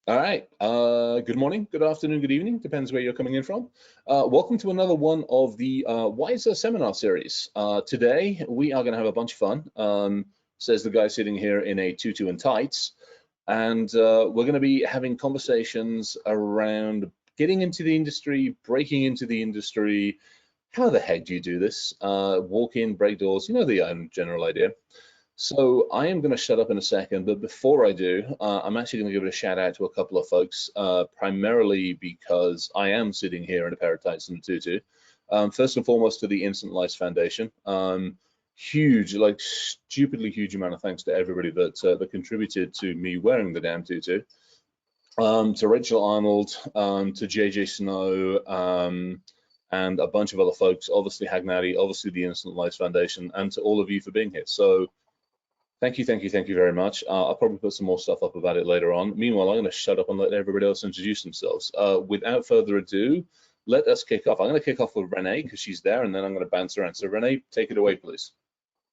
All right. Good morning, good afternoon, good evening. Depends where you're coming in from. Welcome to another one of the Wizer seminar series. Today, we are going to have a bunch of fun, says the guy sitting here in a tutu and tights. And we're going to be having conversations around getting into the industry, breaking into the industry. How the heck do you do this? Walk in, break doors, you know the general idea. So I am going to shut up in a second, but before I do, I'm actually going to give it a shout out to a couple of folks, primarily because I am sitting here in a pair of tights and a tutu. First and foremost to the Instant Life Foundation. Huge, like stupidly huge amount of thanks to everybody that contributed to me wearing the damn tutu. To Rachel Arnold, to JJ Snow, and a bunch of other folks, obviously Hagnati, obviously the Instant Life Foundation, and to all of you for being here. So thank you very much. I'll probably put some more stuff up about it later on. Meanwhile, I'm going to shut up and let everybody else introduce themselves. Without further ado, let us kick off. I'm going to kick off with Renee because she's there, and then I'm going to bounce around. So Renee, take it away, please.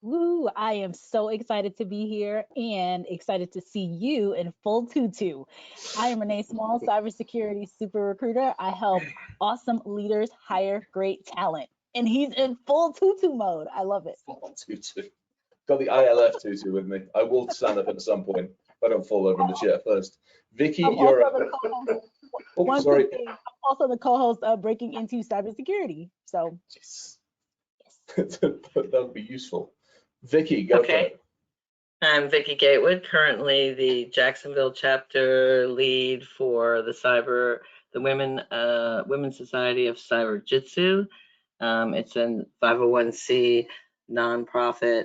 Woo, I am so excited to be here and excited to see you in full tutu. I am Renee Small, cybersecurity super recruiter. I help awesome leaders hire great talent. And he's in full tutu mode. I love it. Full tutu. Got the ILF tutu with me. I will stand up at some point. If I don't fall over in the chair first. Vicky, you're up. Oh, sorry. I'm also the co-host of Breaking Into Cybersecurity. So, yes. That would be useful. Vicky, go for it. I'm Vicky Gatewood, currently the Jacksonville chapter lead for the Women's Society of Cyber Jitsu. It's a 501c nonprofit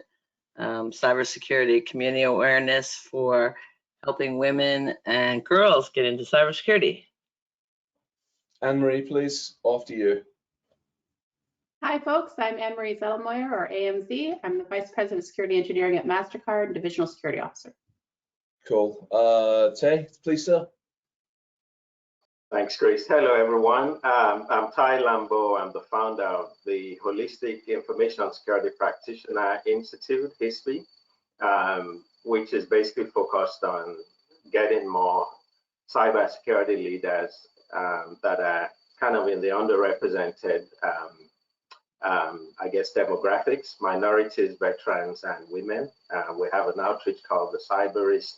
cybersecurity community awareness for helping women and girls get into cybersecurity. Anne-Marie, please, off to you. Hi, folks. I'm Anne-Marie Zettelmoyer, or AMZ. I'm the Vice President of Security Engineering at MasterCard and Divisional Security Officer. Cool. Tay, please, sir. Thanks, Chris. Hello, everyone. I'm Ty Lambo. I'm the founder of the Holistic Information Security Practitioner Institute, HISPI, which is basically focused on getting more cybersecurity leaders that are kind of in the underrepresented I guess demographics, minorities, veterans, and women. We have an outreach called the Cyberist.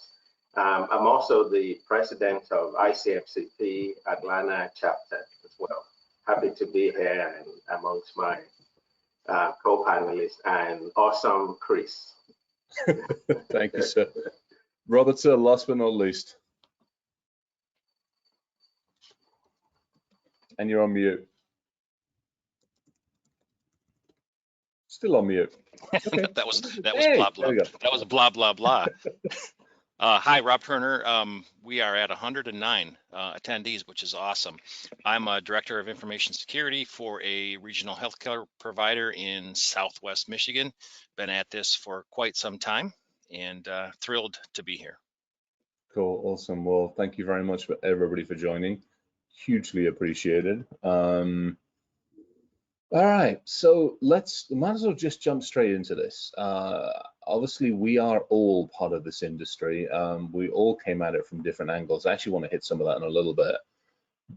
I'm also the president of ICMCP Atlanta chapter as well. Happy to be here and amongst my co-panelists and awesome Chris. Thank you, sir. Robert, sir, last but not least. And you're on mute. Still on mute. Okay. that was blah blah. That was blah blah blah. Hi, Rob Turner. We are at 109 attendees, which is awesome. I'm a director of information security for a regional healthcare provider in Southwest Michigan. Been at this for quite some time, and thrilled to be here. Cool, awesome. Well, thank you very much for everybody for joining. Hugely appreciated. All right, so might as well just jump straight into this. Obviously, we are all part of this industry. We all came at it from different angles. I actually want to hit some of that in a little bit.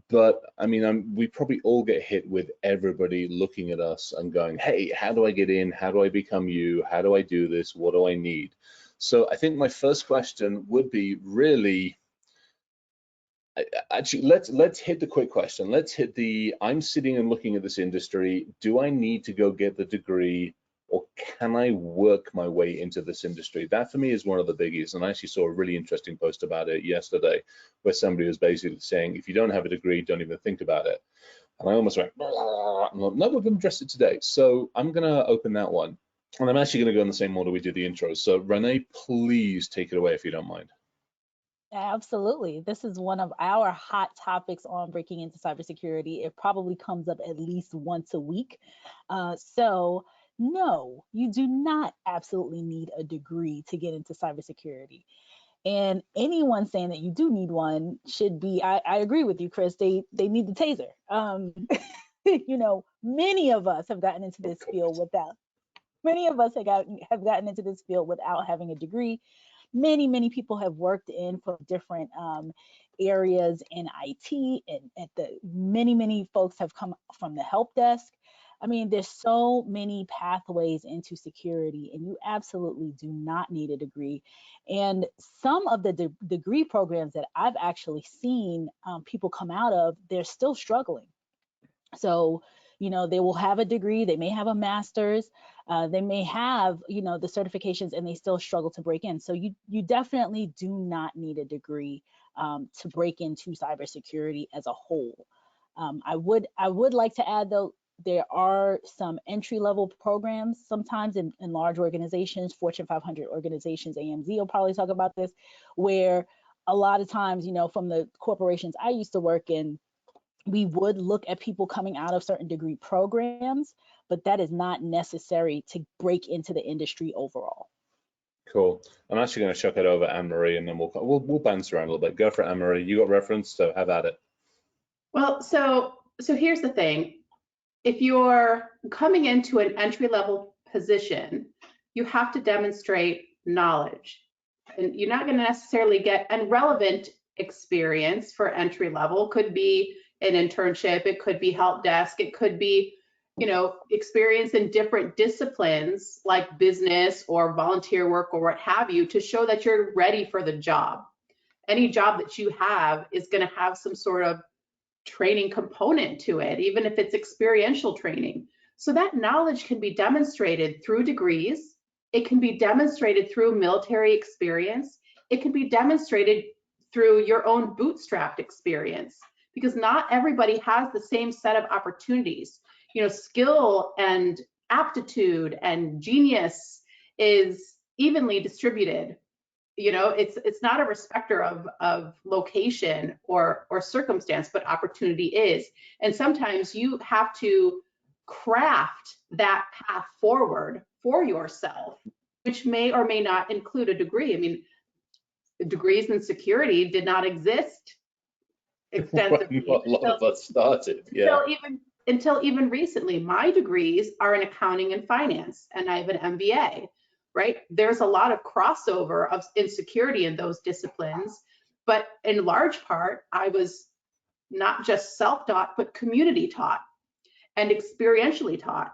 But I mean, we probably all get hit with everybody looking at us and going, hey, how do I get in? How do I become you? How do I do this? What do I need? So I think my first question would be really, actually, let's hit the quick question. Let's hit the, I'm sitting and looking at this industry. Do I need to go get the degree, or can I work my way into this industry? That for me is one of the biggies. And I actually saw a really interesting post about it yesterday, where somebody was basically saying, if you don't have a degree, don't even think about it. And I almost went, no, we're going to address it today. So I'm going to open that one. And I'm actually going to go in the same order we did the intro. So Renee, please take it away if you don't mind. Absolutely. This is one of our hot topics on breaking into cybersecurity. It probably comes up at least once a week. So no, you do not absolutely need a degree to get into cybersecurity. And anyone saying that you do need one should be, I agree with you, Chris, they need the taser. You know, many of us have gotten into this field without, many of us have gotten into this field without having a degree. many people have worked in from different areas in IT, and at the many folks have come from the help desk. I mean, there's so many pathways into security, and you absolutely do not need a degree. And some of the degree programs that I've actually seen people come out of, they're still struggling. So, they will have a degree, they may have a master's, they may have, the certifications, and they still struggle to break in. So you definitely do not need a degree to break into cybersecurity as a whole. I would like to add, though, there are some entry-level programs sometimes in large organizations, Fortune 500 organizations. AMZ will probably talk about this, where a lot of times, from the corporations I used to work in, we would look at people coming out of certain degree programs, but that is not necessary to break into the industry overall. Cool. I'm actually going to chuck it over Anne Marie, and then we'll bounce around a little bit. Go for it, Anne Marie. You got reference, so have at it. Well, so here's the thing. If you're coming into an entry-level position, you have to demonstrate knowledge. And you're not going to necessarily get relevant experience for entry level. Could be an internship, it could be help desk, it could be, experience in different disciplines like business or volunteer work or what have you, to show that you're ready for the job. Any job that you have is going to have some sort of training component to it, even if it's experiential training. So that knowledge can be demonstrated through degrees. It can be demonstrated through military experience. It can be demonstrated through your own bootstrapped experience, because not everybody has the same set of opportunities. Skill and aptitude and genius is evenly distributed. It's not a respecter of location or circumstance, but opportunity is. And sometimes you have to craft that path forward for yourself, which may or may not include a degree. I mean, degrees in security did not exist extensively. A lot of us started, yeah. Until even recently. My degrees are in accounting and finance, and I have an MBA. Right? There's a lot of crossover of insecurity in those disciplines, but in large part, I was not just self-taught, but community taught and experientially taught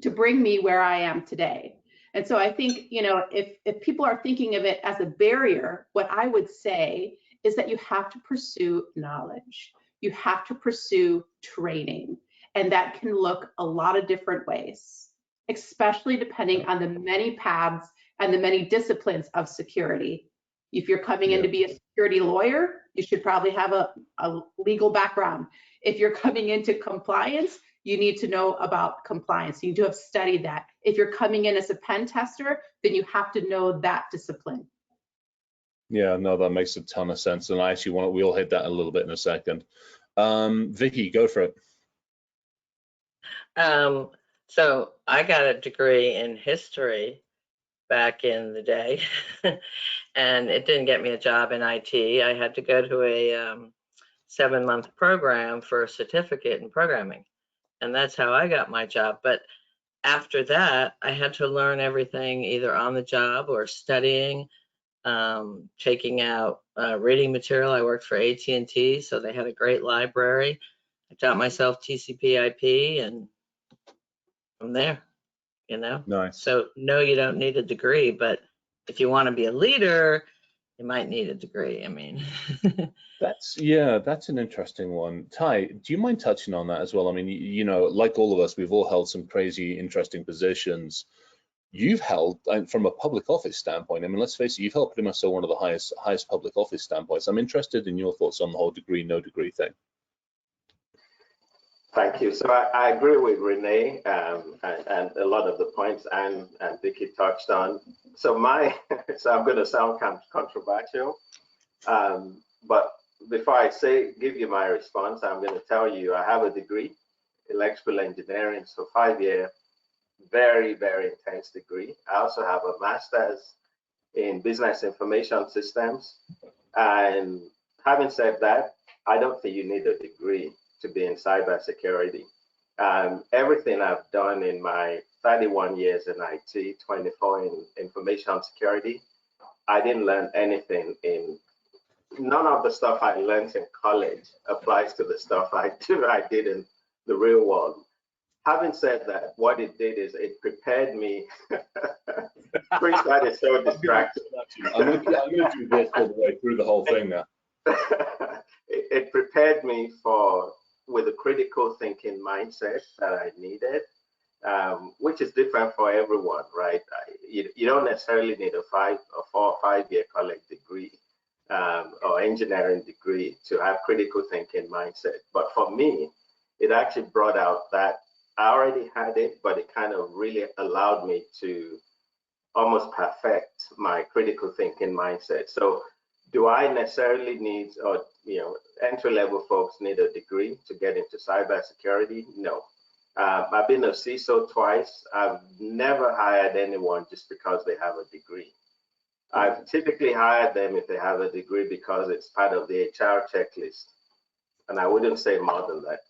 to bring me where I am today. And so I think, if people are thinking of it as a barrier, what I would say is that you have to pursue knowledge. You have to pursue training, and that can look a lot of different ways, especially depending on the many paths and the many disciplines of security. If you're coming in to be a security lawyer, you should probably have a legal background. If you're coming into compliance, you need to know about compliance. You need to have studied that. If you're coming in as a pen tester, then you have to know that discipline. Yeah, no, that makes a ton of sense. And I actually we'll hit that a little bit in a second. Vicky, go for it. So I got a degree in history back in the day, and it didn't get me a job in IT. I had to go to a 7-month program for a certificate in programming, and that's how I got my job. But after that, I had to learn everything either on the job or studying, taking out reading material. I worked for AT&T, so they had a great library. I taught myself TCP/IP, and from there, Nice. So no, you don't need a degree, but if you want to be a leader, you might need a degree. I mean, that's an interesting one. Ty, do you mind touching on that as well? I mean, like all of us, we've all held some crazy, interesting positions. You've held, from a public office standpoint, I mean, let's face it, you've held pretty much one of the highest public office standpoints. I'm interested in your thoughts on the whole degree, no degree thing. Thank you. So I agree with Renee and a lot of the points Anne and Vicky touched on. So so I'm going to sound controversial, but before I give you my response, I'm going to tell you I have a degree, electrical engineering, so 5-year, very, very intense degree. I also have a master's in business information systems. And having said that, I don't think you need a degree to be in cybersecurity. Everything I've done in my 31 years in IT, 24 in information security, I didn't learn anything in, none of the stuff I learned in college applies to the stuff I did in the real world. Having said that, what it did is it prepared me. Chris, that is so distracting. I'm going to do this all the way through the whole thing now. It prepared me with a critical thinking mindset that I needed, which is different for everyone, right? You don't necessarily need a 4 or 5 year college degree or engineering degree to have critical thinking mindset. But for me, it actually brought out that I already had it, but it kind of really allowed me to almost perfect my critical thinking mindset. So do I necessarily need, or entry-level folks need a degree to get into cybersecurity? No. I've been a CISO twice. I've never hired anyone just because they have a degree. I've typically hired them if they have a degree because it's part of the HR checklist. And I wouldn't say more than that.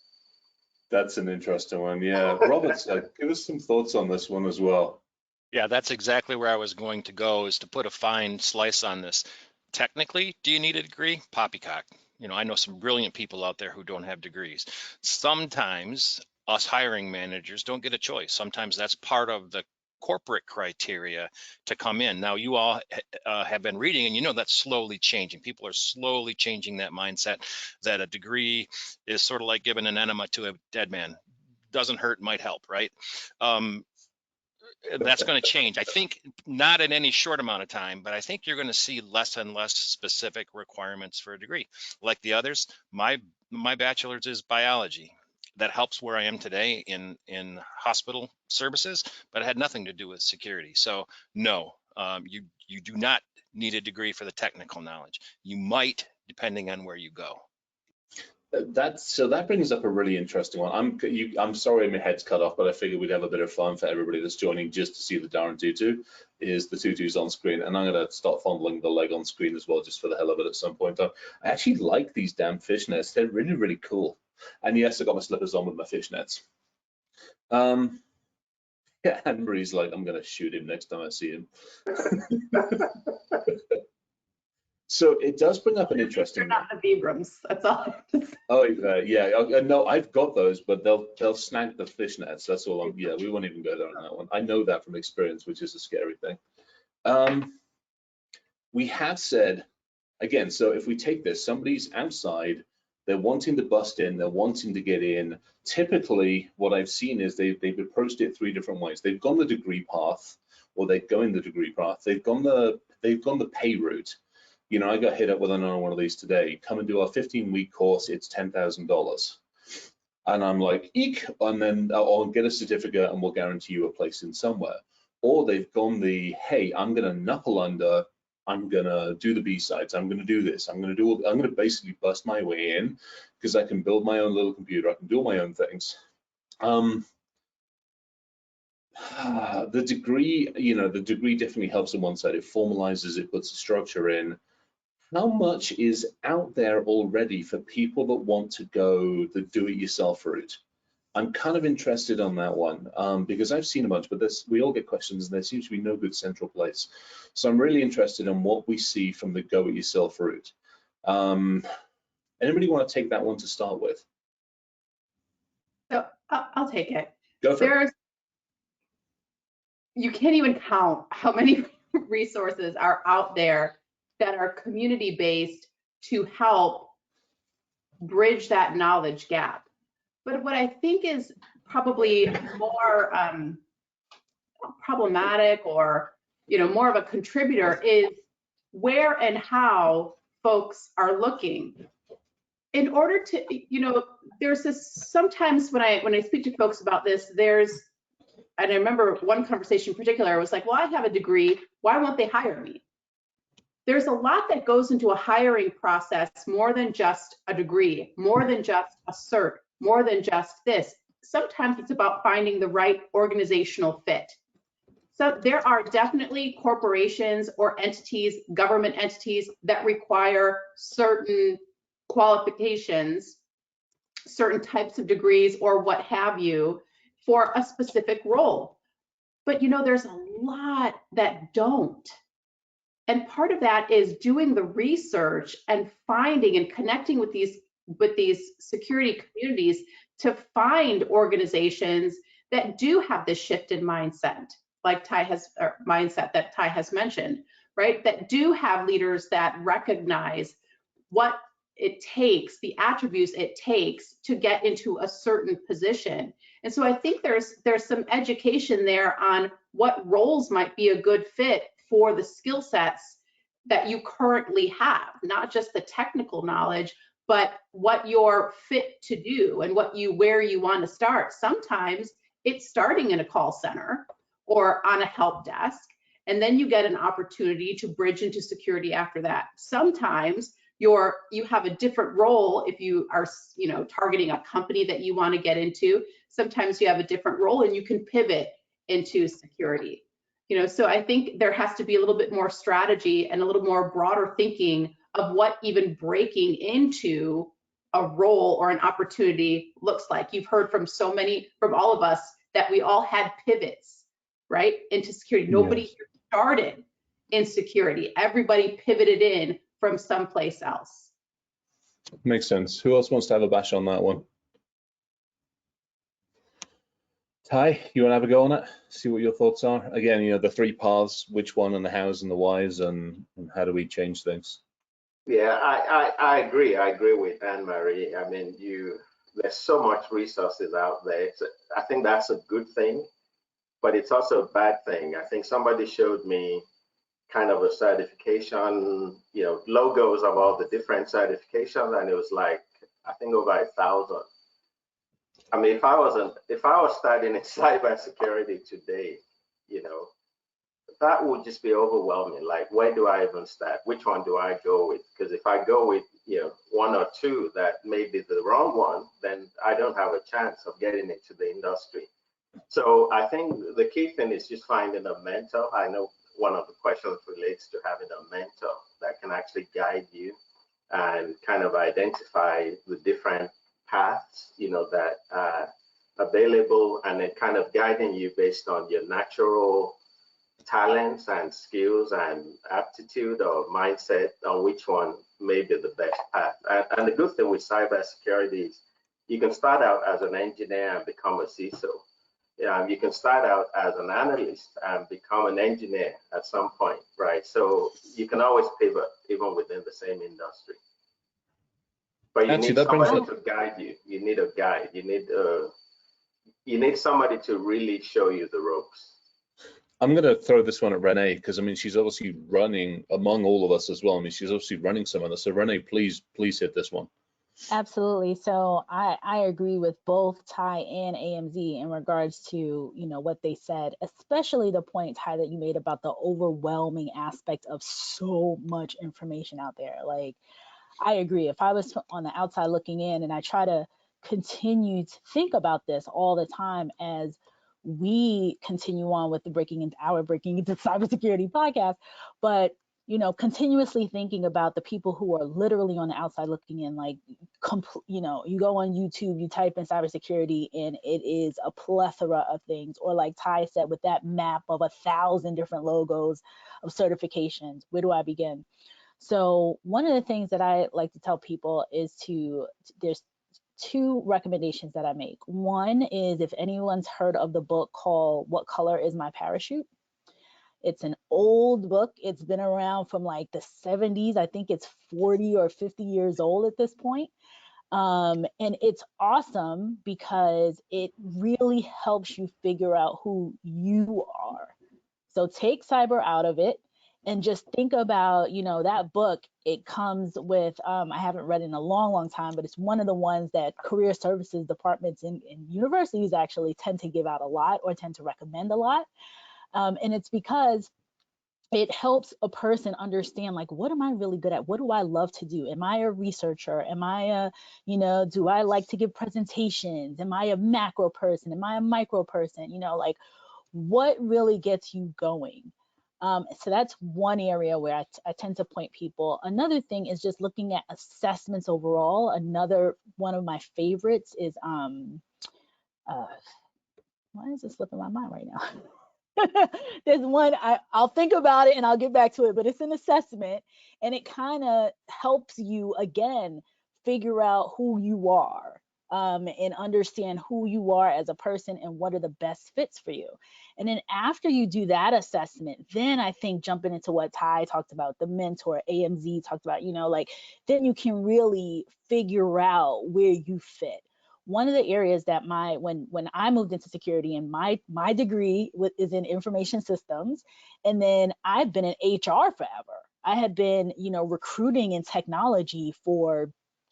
That's an interesting one. Yeah, Robert, give us some thoughts on this one as well. Yeah, that's exactly where I was going to go, is to put a fine slice on this. Technically, do you need a degree? Poppycock. I know some brilliant people out there who don't have degrees. Sometimes us hiring managers don't get a choice. Sometimes that's part of the corporate criteria to come in. Now, you all have been reading, and that's slowly changing. People are slowly changing that mindset that a degree is sort of like giving an enema to a dead man. Doesn't hurt, might help, right? That's going to change. I think not in any short amount of time, but I think you're going to see less and less specific requirements for a degree. Like the others, my bachelor's is biology. That helps where I am today in hospital services, but it had nothing to do with security. So no, you do not need a degree for the technical knowledge. You might, depending on where you go. That brings up a really interesting one. I'm sorry my head's cut off, but I figured we'd have a bit of fun for everybody that's joining just to see the darn tutu. Is the tutus on screen, and I'm going to start fondling the leg on screen as well, just for the hell of it at some point. I actually like these damn fishnets. They're really, really cool. And yes, I got my slippers on with my fishnets. Yeah, Anne Marie's like, I'm going to shoot him next time I see him. So it does bring up an interesting. They're not the Vibrams. That's all. Oh yeah. No, I've got those, but they'll snag the fishnets. That's all. We won't even go there on that one. I know that from experience, which is a scary thing. We have said again. So if we take this, somebody's outside, they're wanting to bust in, they're wanting to get in. Typically, what I've seen is they've approached it 3 different ways. They've gone the degree path, or they're going the degree path. They've gone the pay route. I got hit up with another one of these today. Come and do our 15-week course. It's $10,000. And I'm like, eek, and then I'll get a certificate and we'll guarantee you a place in somewhere. Or they've gone the, hey, I'm going to knuckle under. I'm going to do the B-sides. I'm going to do this. I'm going to basically bust my way in because I can build my own little computer. I can do all my own things. The degree, the degree definitely helps on one side. It formalizes, it puts a structure in. How much is out there already for people that want to go the do-it-yourself route? I'm kind of interested on that one because I've seen a bunch, but we all get questions and there seems to be no good central place. So I'm really interested in what we see from the go-it-yourself route. Anybody want to take that one to start with? So I'll take it. Go for it. You can't even count how many resources are out there that are community-based to help bridge that knowledge gap. But what I think is probably more problematic or more of a contributor is where and how folks are looking. In order to, there's this, sometimes when I speak to folks about this, and I remember one conversation in particular, was like, well, I have a degree, why won't they hire me? There's a lot that goes into a hiring process, more than just a degree, more than just a cert, more than just this. Sometimes it's about finding the right organizational fit. So there are definitely corporations or entities, government entities, that require certain qualifications, certain types of degrees or what have you for a specific role. But there's a lot that don't. And part of that is doing the research and finding and connecting with these security communities to find organizations that do have this shift in mindset, like mindset that Ty has mentioned, right? That do have leaders that recognize what it takes, the attributes it takes to get into a certain position. And so I think there's some education there on what roles might be a good fit for the skill sets that you currently have, not just the technical knowledge, but what you're fit to do and where you want to start. Sometimes it's starting in a call center or on a help desk, and then you get an opportunity to bridge into security after that. Sometimes you have a different role if you are, targeting a company that you want to get into. Sometimes you have a different role and you can pivot into security. So I think there has to be a little bit more strategy and a little more broader thinking of what even breaking into a role or an opportunity looks like. You've heard from all of us, that we all had pivots, right, into security. Nobody here started in security. Everybody pivoted in from someplace else. Makes sense. Who else wants to have a bash on that one? Ty, you want to have a go on it? See what your thoughts are? Again, the three paths, which one and the hows and the whys, and how do we change things? Yeah, I agree. I agree with Anne-Marie. I mean, there's so much resources out there. I think that's a good thing, but it's also a bad thing. I think somebody showed me kind of a certification, logos of all the different certifications, and it was like, I think over 1,000. I mean, if I was studying in cybersecurity today, that would just be overwhelming. Like, where do I even start? Which one do I go with? Because if I go with, one or two that may be the wrong one, then I don't have a chance of getting into the industry. So I think the key thing is just finding a mentor. I know one of the questions relates to having a mentor that can actually guide you and kind of identify the different paths, that are available, and then kind of guiding you based on your natural talents and skills and aptitude or mindset on which one may be the best path. And the good thing with cybersecurity is you can start out as an engineer and become a CISO. You can start out as an analyst and become an engineer at some point, right? So you can always pivot even within the same industry. But you need somebody to guide you. You need a guide. You need somebody to really show you the ropes. I'm going to throw this one at Renee, because I mean, she's obviously running among all of us as well. I mean, she's obviously running some of this. So Renee, please hit this one. Absolutely. So I agree with both Ty and AMZ in regards to, what they said, especially the point, Ty, that you made about the overwhelming aspect of so much information out there. Like, I agree. If I was on the outside looking in, and I try to continue to think about this all the time as we continue on with the Breaking Into Cybersecurity podcast, but continuously thinking about the people who are literally on the outside looking in, like, you go on YouTube, you type in cybersecurity, and it is a plethora of things. Or like Ty said, with that map of 1,000 different logos of certifications, where do I begin? So one of the things that I like to tell people is there's two recommendations that I make. One is, if anyone's heard of the book called What Color Is My Parachute? It's an old book. It's been around from like the 70s. I think it's 40 or 50 years old at this point. And it's awesome because it really helps you figure out who you are. So take cyber out of it and just think about, that book. It comes with, I haven't read it in a long, long time, but it's one of the ones that career services departments in universities actually tend to give out a lot, or tend to recommend a lot. And it's because it helps a person understand, like, what am I really good at? What do I love to do? Am I a researcher? Am I do I like to give presentations? Am I a macro person? Am I a micro person? Like, what really gets you going? So that's one area where I tend to point people. Another thing is just looking at assessments overall. Another one of my favorites is why is this slipping my mind right now? There's one, I'll think about it and I'll get back to it, but it's an assessment, and it kind of helps you again figure out who you are, and understand who you are as a person and what are the best fits for you. And then after you do that assessment, then I think jumping into what Ty talked about, the mentor, AMZ talked about, like then you can really figure out where you fit. One of the areas that when I moved into security, and my degree is in information systems, and then I've been in HR forever. I had been, recruiting in technology for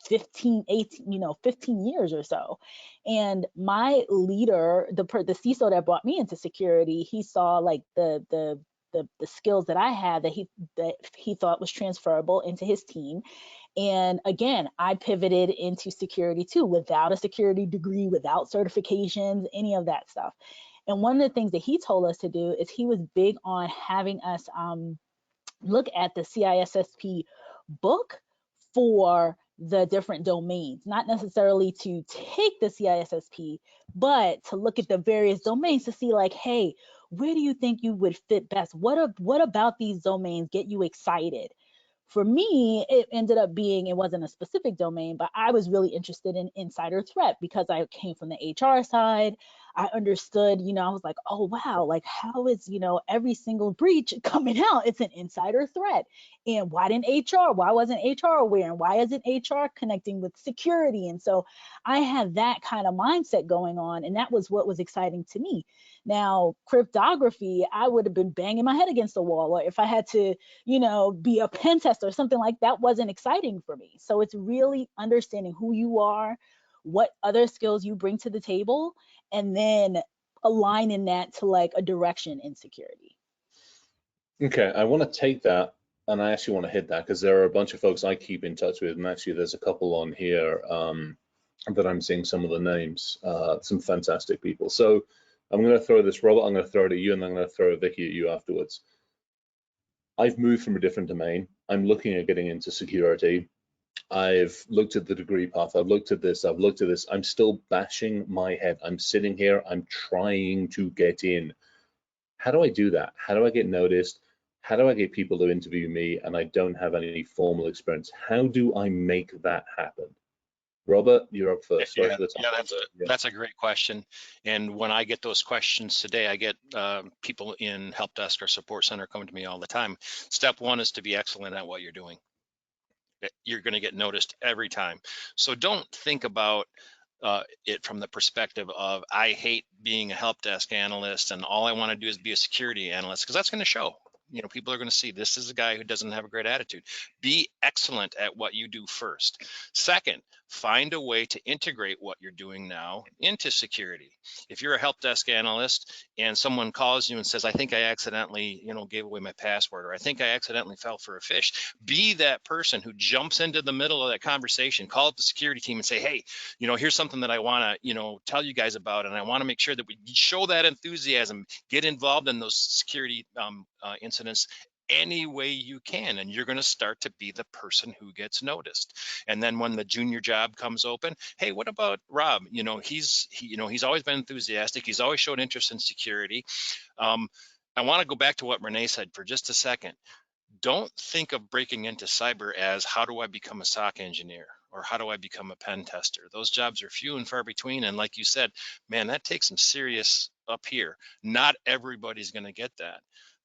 15 years or so. And my leader, the CISO that brought me into security, he saw like the skills that I had that he thought was transferable into his team. And again, I pivoted into security too, without a security degree, without certifications, any of that stuff. And one of the things that he told us to do is he was big on having us look at the CISSP book for the different domains, not necessarily to take the CISSP, but to look at the various domains to see like, hey, where do you think you would fit best? What about these domains get you excited? For me, it ended up being, it wasn't a specific domain, but I was really interested in insider threat because I came from the HR side. I understood, I was like, oh, wow, like how is, every single breach coming out? It's an insider threat. And why wasn't HR aware? And why isn't HR connecting with security? And so I had that kind of mindset going on. And that was what was exciting to me. Now, cryptography, I would have been banging my head against the wall. Or if I had to, be a pen tester or something like that, wasn't exciting for me. So it's really understanding who you are, what other skills you bring to the table, and then aligning that to like a direction in security. Okay, I want to take that, and I actually want to hit that because there are a bunch of folks I keep in touch with, and actually there's a couple on here that I'm seeing some of the names, some fantastic people. So I'm going to throw this, Robert, I'm going to throw it at you, and then I'm going to throw Vicky at you afterwards. I've moved from a different domain. I'm looking at getting into security. I've looked at the degree path. I've looked at this. I've looked at this. I'm still bashing my head. I'm sitting here. I'm trying to get in. How do I do that? How do I get noticed? How do I get people to interview me and I don't have any formal experience? How do I make that happen? Robert, you're up first. Yeah, that's a great question. And when I get those questions today, I get people in help desk or support center coming to me all the time. Step one is to be excellent at what you're doing. You're going to get noticed every time. So don't think about it from the perspective of, I hate being a help desk analyst and all I want to do is be a security analyst, because that's going to show. People are going to see this is a guy who doesn't have a great attitude. Be excellent at what you do first. Second, find a way to integrate what you're doing now into security. If you're a help desk analyst and someone calls you and says, I think I accidentally, gave away my password, or I think I accidentally fell for a phish, be that person who jumps into the middle of that conversation, call up the security team and say, hey, here's something that I want to, tell you guys about, and I want to make sure that we show that enthusiasm, get involved in those security incidents any way you can, and you're going to start to be the person who gets noticed. And then when the junior job comes open, hey, what about Rob? He's always been enthusiastic. He's always showed interest in security. I want to go back to what Renee said for just a second. Don't think of breaking into cyber as, how do I become a SOC engineer? Or how do I become a pen tester? Those jobs are few and far between. And like you said, man, that takes some serious up here. Not everybody's going to get that.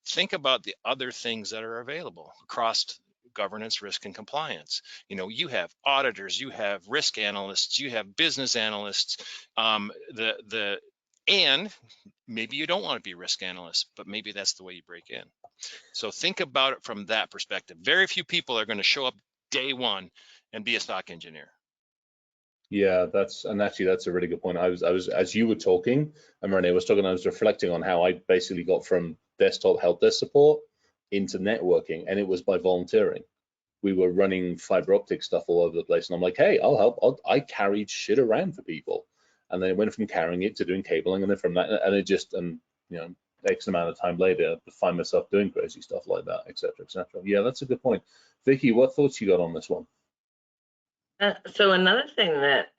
Think about the other things that are available across governance, risk, and compliance. You have auditors, you have risk analysts, you have business analysts, and maybe you don't want to be a risk analyst, but maybe that's the way you break in. So think about it from that perspective. Very few people are going to show up day one and be a SOC engineer. Yeah, that's a really good point. I was as you were talking and Renee was talking, I was reflecting on how I basically got from desktop help desk support into networking, and it was by volunteering. We were running fiber optic stuff all over the place, and I'm like, hey, I'll help. I carried shit around for people, and then it went from carrying it to doing cabling, and then from that, and it just, and X amount of time later, I find myself doing crazy stuff like that, etc., etc. Yeah, that's a good point. Vicky, what thoughts you got on this one? So another thing that,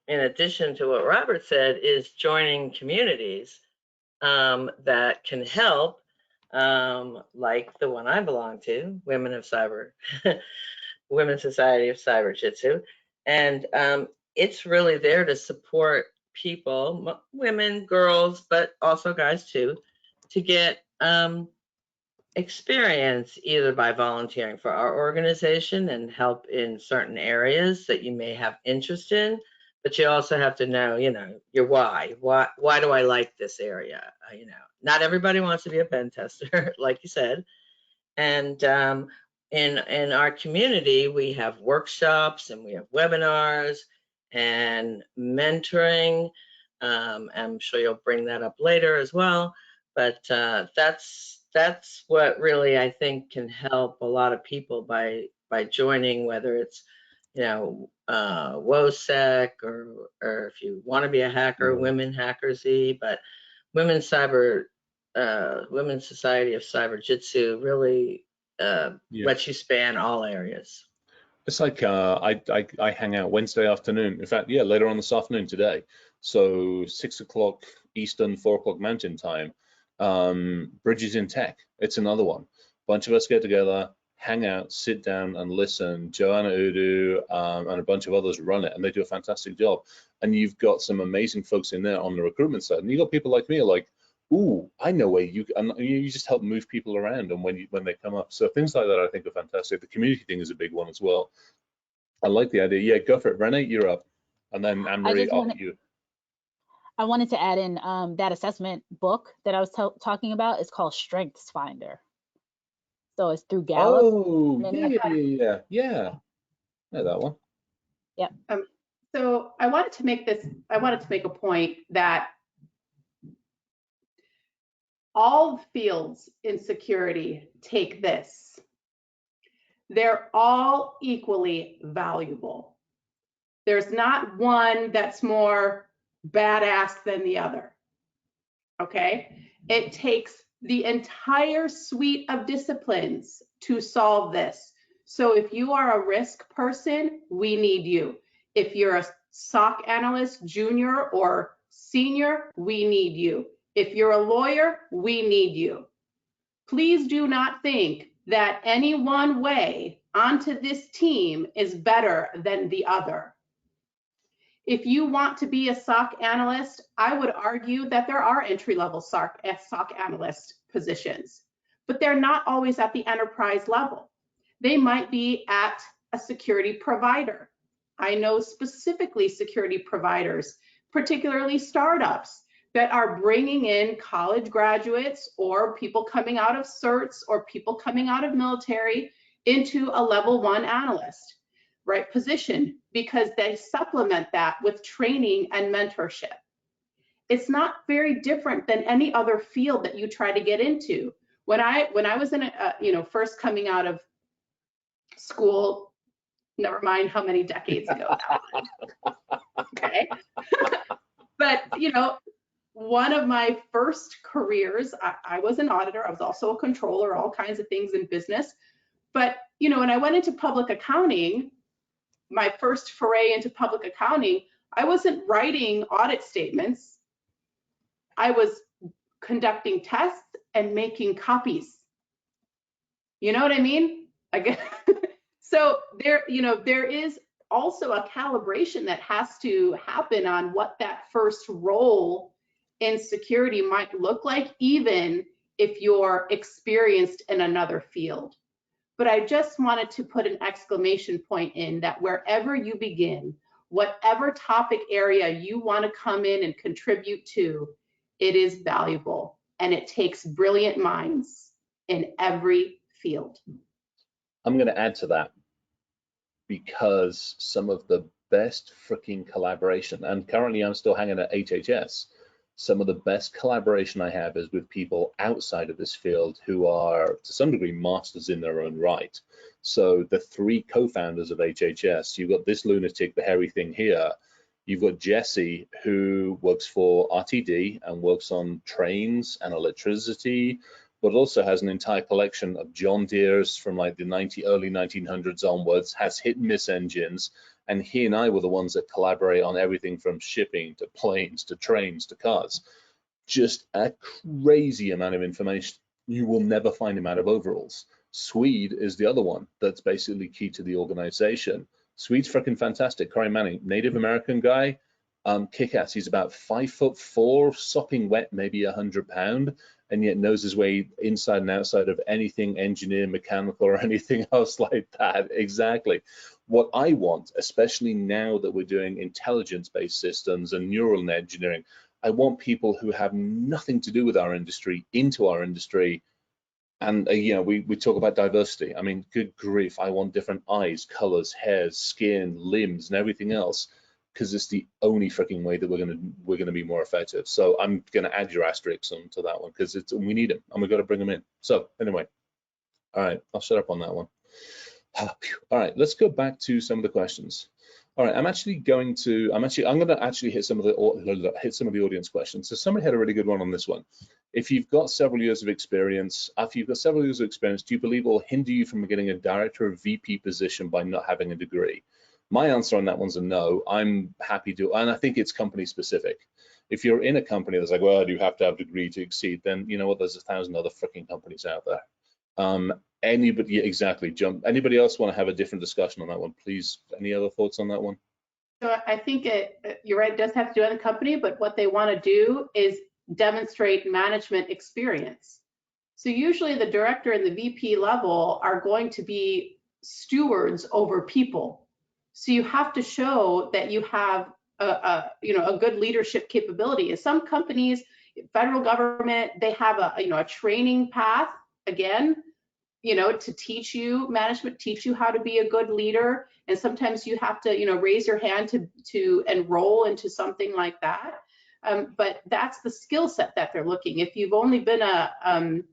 in addition to what Robert said, is joining communities. that can help, like the one I belong to, Women of Cyber, Women's Society of Cyber Jitsu. And it's really there to support people, women, girls, but also guys too, to get experience either by volunteering for our organization and help in certain areas that you may have interest in, but you also have to know, your why. Why do I like this area? Not everybody wants to be a pen tester, like you said. And in our community, we have workshops and we have webinars and mentoring. I'm sure you'll bring that up later as well. But that's what really I think can help a lot of people by joining, whether it's WOSEC or if you want to be a hacker, Women Hacker Z, but Women's Society of Cyber Jitsu really lets you span all areas. It's like I hang out Wednesday afternoon. In fact, yeah, later on this afternoon today. So 6 o'clock Eastern, 4 o'clock Mountain Time. Bridges in Tech. It's another one. Bunch of us get together, hang out, sit down and listen. Joanna Udu and a bunch of others run it, and they do a fantastic job. And you've got some amazing folks in there on the recruitment side. And you've got people like me like, ooh, I know where you just help move people around and when they come up. So things like that I think are fantastic. The community thing is a big one as well. I like the idea. Yeah, go for it. Renee, you're up. And then Anne-Marie, after you. I wanted to add in that assessment book that I was talking about. It's called Strengths Finder. So it's through Gallup. Oh, yeah. Know that one. Yep. So I wanted to make a point that all fields in security take this. They're all equally valuable. There's not one that's more badass than the other. Okay? It takes the entire suite of disciplines to solve this. So if you are a risk person, we need you. If you're a SOC analyst, junior or senior, we need you. If you're a lawyer, we need you. Please do not think that any one way onto this team is better than the other. If you want to be a SOC analyst, I would argue that there are entry-level SOC analyst positions, but they're not always at the enterprise level. They might be at a security provider. I know specifically security providers, particularly startups, that are bringing in college graduates or people coming out of certs or people coming out of military into a level 1 analyst, right, position, because they supplement that with training and mentorship. It's not very different than any other field that you try to get into. When I was in first coming out of school, never mind how many decades ago that was. Okay. But one of my first careers, I was an auditor. I was also a controller, all kinds of things in business. But, when I went into public accounting, my first foray into public accounting, I wasn't writing audit statements. I was conducting tests and making copies. You know what I mean? So there is also a calibration that has to happen on what that first role in security might look like, even if you're experienced in another field. But I just wanted to put an exclamation point in that wherever you begin, whatever topic area you want to come in and contribute to, it is valuable, and it takes brilliant minds in every field. I'm going to add to that, because some of the best freaking collaboration, and currently I'm still hanging at HHS, some of the best collaboration I have is with people outside of this field who are to some degree masters in their own right. So the 3 co-founders of HHS, you've got this lunatic, the hairy thing here, you've got Jesse, who works for RTD and works on trains and electricity, but also has an entire collection of John Deere's from like the early 1900s onwards, has hit and miss engines, and he and I were the ones that collaborate on everything from shipping to planes to trains to cars. just a crazy amount of information. You will never find him out of overalls. Swede is the other one that's basically key to the organization. Swede's freaking fantastic. Corey Manning, Native American guy, kick-ass. He's about 5'4", sopping wet, maybe 100 pound, and yet knows his way inside and outside of anything engineer, mechanical, or anything else like that. Exactly. What I want, especially now that we're doing intelligence-based systems and neural engineering, I want people who have nothing to do with our industry into our industry. And you know, we talk about diversity. I mean, good grief, I want different eyes, colors, hairs, skin, limbs, and everything else, because it's the only freaking way that we're gonna be more effective. So I'm gonna add your asterisks onto that one, because we need them and we got to bring them in. So anyway, all right, I'll shut up on that one. All right, let's go back to some of the questions. All right, I'm gonna actually hit some of the audience questions. So somebody had a really good one on this one. If you've got several years of experience, do you believe it will hinder you from getting a director or VP position by not having a degree? My answer on that one's a no. I'm happy to, and I think it's company specific. If you're in a company that's like, well, you have to have a degree to exceed, then you know what, there's 1,000 other freaking companies out there. Anybody else want to have a different discussion on that one, please? Any other thoughts on that one? So I think you're right, it does have to do with the company, but what they want to do is demonstrate management experience. So usually the director and the VP level are going to be stewards over people. So you have to show that you have a good leadership capability. In some companies, federal government, they have a training path, again, to teach you management, teach you how to be a good leader. And sometimes you have to, raise your hand to enroll into something like that. But that's the skill set that they're looking. If you've only been an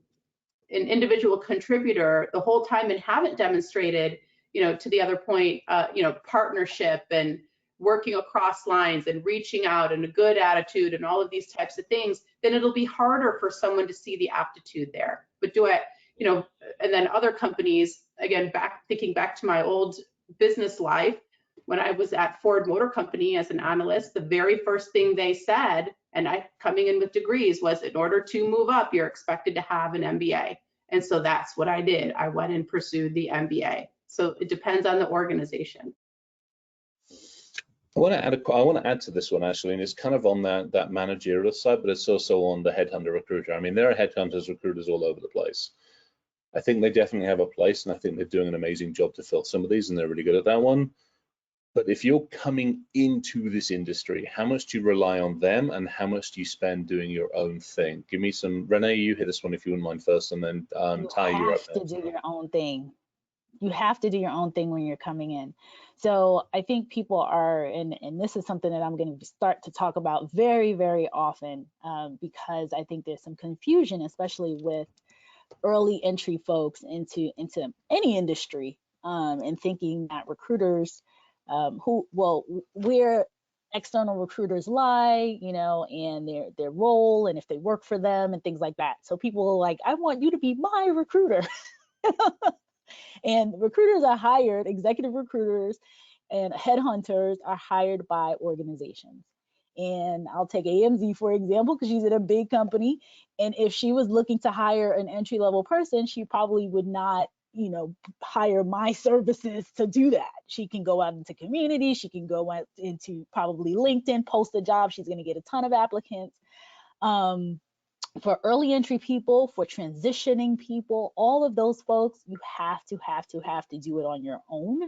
individual contributor the whole time and haven't demonstrated, to the other point, partnership and working across lines and reaching out and a good attitude and all of these types of things, then it'll be harder for someone to see the aptitude there. But and then other companies, again, thinking back to my old business life, when I was at Ford Motor Company as an analyst, the very first thing they said, and I coming in with degrees, was in order to move up, you're expected to have an MBA. And so that's what I did. I went and pursued the MBA. So it depends on the organization. I want to add to this one, actually, and it's kind of on that managerial side, but it's also on the headhunter recruiter. I mean, there are headhunters recruiters all over the place. I think they definitely have a place, and I think they're doing an amazing job to fill some of these, and they're really good at that one. But if you're coming into this industry, how much do you rely on them, and how much do you spend doing your own thing? Give me some. Renee, you hit this one if you wouldn't mind first, and then Ty, you're up next. You have to do your own thing. You have to do your own thing when you're coming in. So I think people are, and this is something that I'm going to start to talk about very, very often, because I think there's some confusion, especially with early entry folks into any industry, and thinking that recruiters, where external recruiters lie, and their role, and if they work for them and things like that. So people are like, I want you to be my recruiter. And recruiters are hired, executive recruiters and headhunters are hired by organizations. And I'll take AMZ, for example, because she's in a big company. And if she was looking to hire an entry-level person, she probably would not, hire my services to do that. She can go out into community. She can go out into probably LinkedIn, post a job. She's going to get a ton of applicants. For early entry people, for transitioning people, all of those folks, you have to do it on your own.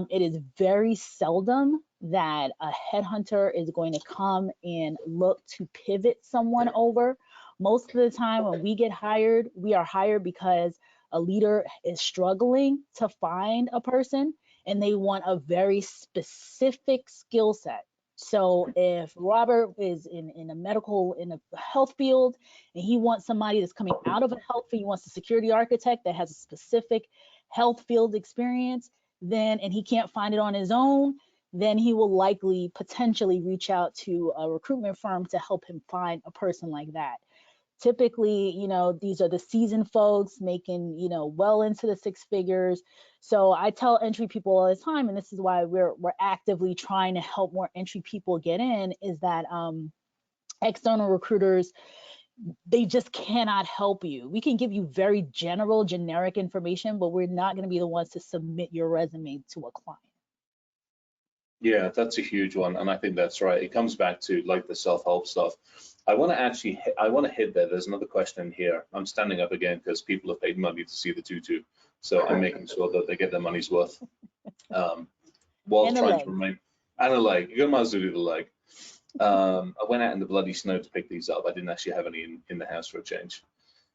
It is very seldom that a headhunter is going to come and look to pivot someone over. Most of the time when we get hired, we are hired because a leader is struggling to find a person and they want a very specific skill set. So if Robert is in a health field and he wants somebody that's coming out of a health field, he wants a security architect that has a specific health field experience, and he can't find it on his own, then he will likely potentially reach out to a recruitment firm to help him find a person like that. Typically, these are the seasoned folks making, well into the six figures. So I tell entry people all the time, and this is why we're actively trying to help more entry people get in, is that external recruiters, they just cannot help you. We can give you very general, generic information, but we're not going to be the ones to submit your resume to a client. Yeah, that's a huge one, and I think that's right. It comes back to like the self-help stuff. I want to hit there. There's another question here. I'm standing up again because people have paid money to see the tutu, so I'm making sure that they get their money's worth. While And a trying leg. to remain, and a leg. You might as well do the leg. I went out in the bloody snow to pick these up. I didn't actually have any in the house for a change.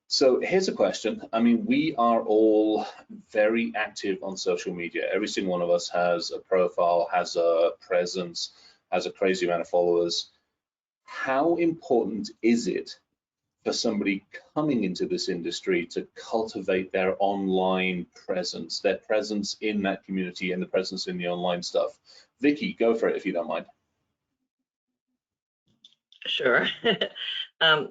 So here's a question. I mean, we are all very active on social media. Every single one of us has a profile, has a presence, has a crazy amount of followers. How important is it for somebody coming into this industry to cultivate their online presence, their presence in that community and the presence in the online stuff? Vicky, go for it if you don't mind. Sure.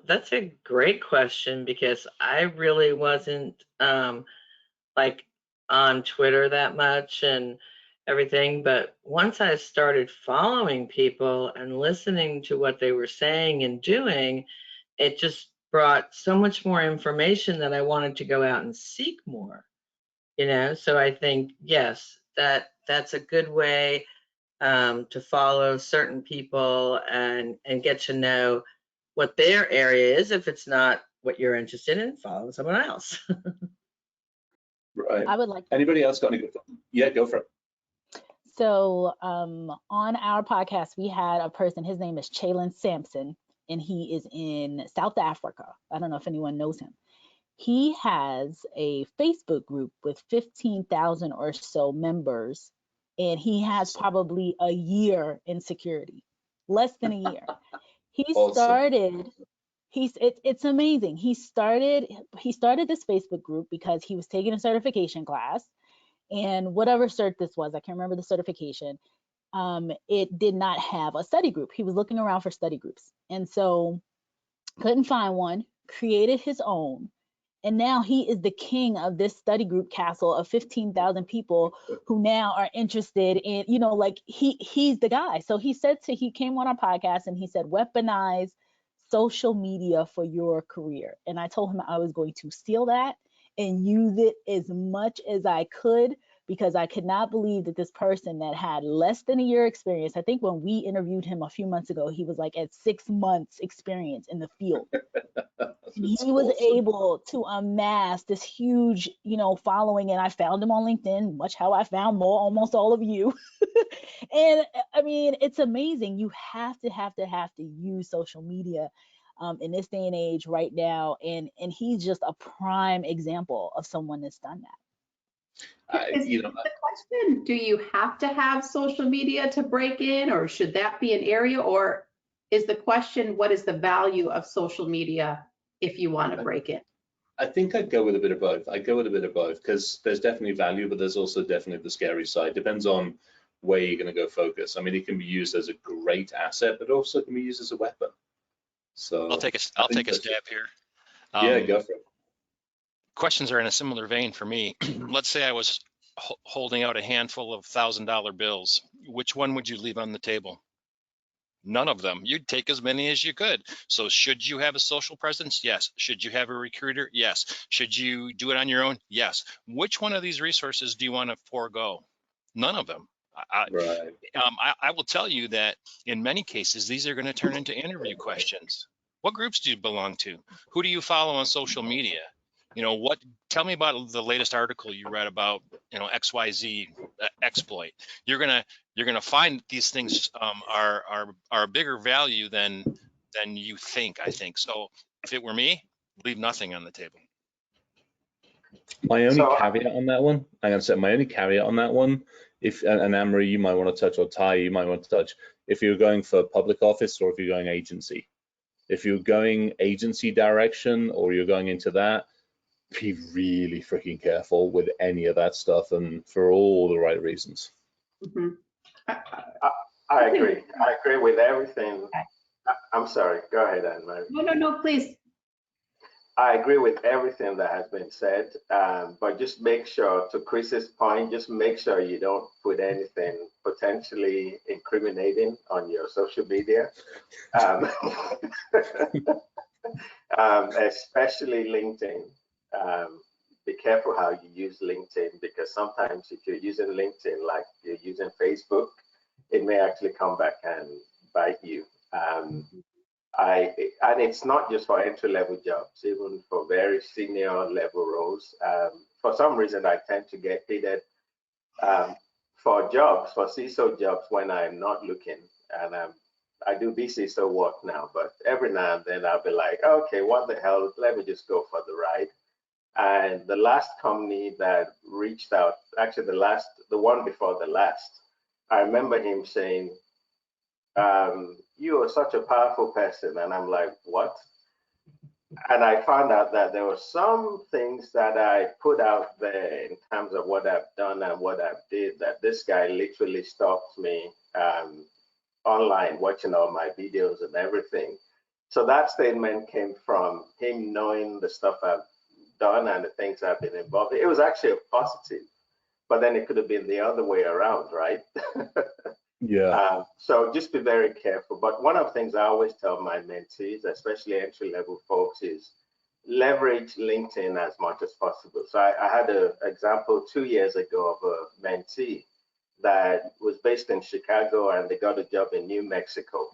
That's a great question because I really wasn't like on Twitter that much and everything. But once I started following people and listening to what they were saying and doing, it just brought so much more information that I wanted to go out and seek more, you know? So I think, yes, that's a good way to follow certain people and get to know what their area is. If it's not what you're interested in, follow someone else. Right. I would like. Anybody else got any good? Yeah, go for it. So on our podcast, we had a person, his name is Chalon Sampson, and he is in South Africa. I don't know if anyone knows him. He has a Facebook group with 15,000 or so members, and he has probably a year in security, less than a year. He Awesome. started, it's amazing. He started this Facebook group because he was taking a certification class, and whatever cert this was, I can't remember the certification, it did not have a study group. He was looking around for study groups, and so couldn't find one, created his own, and now he is the king of this study group castle of 15,000 people who now are interested in, you know, like he's the guy. So he came on our podcast and he said, weaponize social media for your career. And I told him I was going to steal that and use it as much as I could, because I could not believe that this person that had less than a year experience, I think when we interviewed him a few months ago, he was like at 6 months experience in the field. And he was able to amass this huge, you know, following. And I found him on LinkedIn, much how I found almost all of you. And I mean, it's amazing. You have to use social media in this day and age right now. And he's just a prime example of someone that's done that. The question, do you have to have social media to break in, or should that be an area, or is the question, what is the value of social media if you want to break in? I think I'd go with a bit of both. Because there's definitely value, but there's also definitely the scary side. Depends on where you're going to go focus. I mean, it can be used as a great asset, but also can be used as a weapon. So I'll take a stab here. Yeah, go for it. Questions are in a similar vein for me. Let's say I was holding out a handful of $1,000 bills. Which one would you leave on the table? None of them. You'd take as many as you could. So should you have a social presence? Yes. Should you have a recruiter? Yes. Should you do it on your own? Yes. Which one of these resources do you want to forego? None of them. Right. I will tell you that in many cases, these are going to turn into interview questions. What groups do you belong to? Who do you follow on social media? You know, tell me about the latest article you read about, you know, XYZ exploit. You're gonna find these things are a bigger value than you think, I think. So if it were me, leave nothing on the table. My only caveat on that one, I'm gonna say my only caveat on that one, and Anne-Marie, you might want to touch, or Ty, you might want to touch, if you're going for public office or if you're going agency. If you're going agency direction or you're going into that, be really freaking careful with any of that stuff, and for all the right reasons. Mm-hmm. I agree. I agree with everything. I'm sorry. Go ahead, Anne-Marie. No, please. I agree with everything that has been said, but just make sure, to Chris's point, just make sure you don't put anything potentially incriminating on your social media, um, especially LinkedIn. Be careful how you use LinkedIn, because sometimes if you're using LinkedIn like you're using Facebook, it may actually come back and bite you. And it's not just for entry-level jobs, even for very senior level roles. For some reason, I tend to get heated for jobs, for CISO jobs, when I'm not looking. And I do BCISO work now, but every now and then I'll be like, okay, what the hell? Let me just go for the ride. And the last company that reached out, actually the one before the last, I remember him saying, you are such a powerful person. And I'm like, what? And I found out that there were some things that I put out there in terms of what I've done and what I've did, that this guy literally stalked me online, watching all my videos and everything. So that statement came from him knowing the stuff I've done and the things I've been involved in. It was actually a positive, but then it could have been the other way around, right? Yeah. So just be very careful. But one of the things I always tell my mentees, especially entry-level folks, is leverage LinkedIn as much as possible. So I had an example 2 years ago of a mentee that was based in Chicago, and they got a job in New Mexico.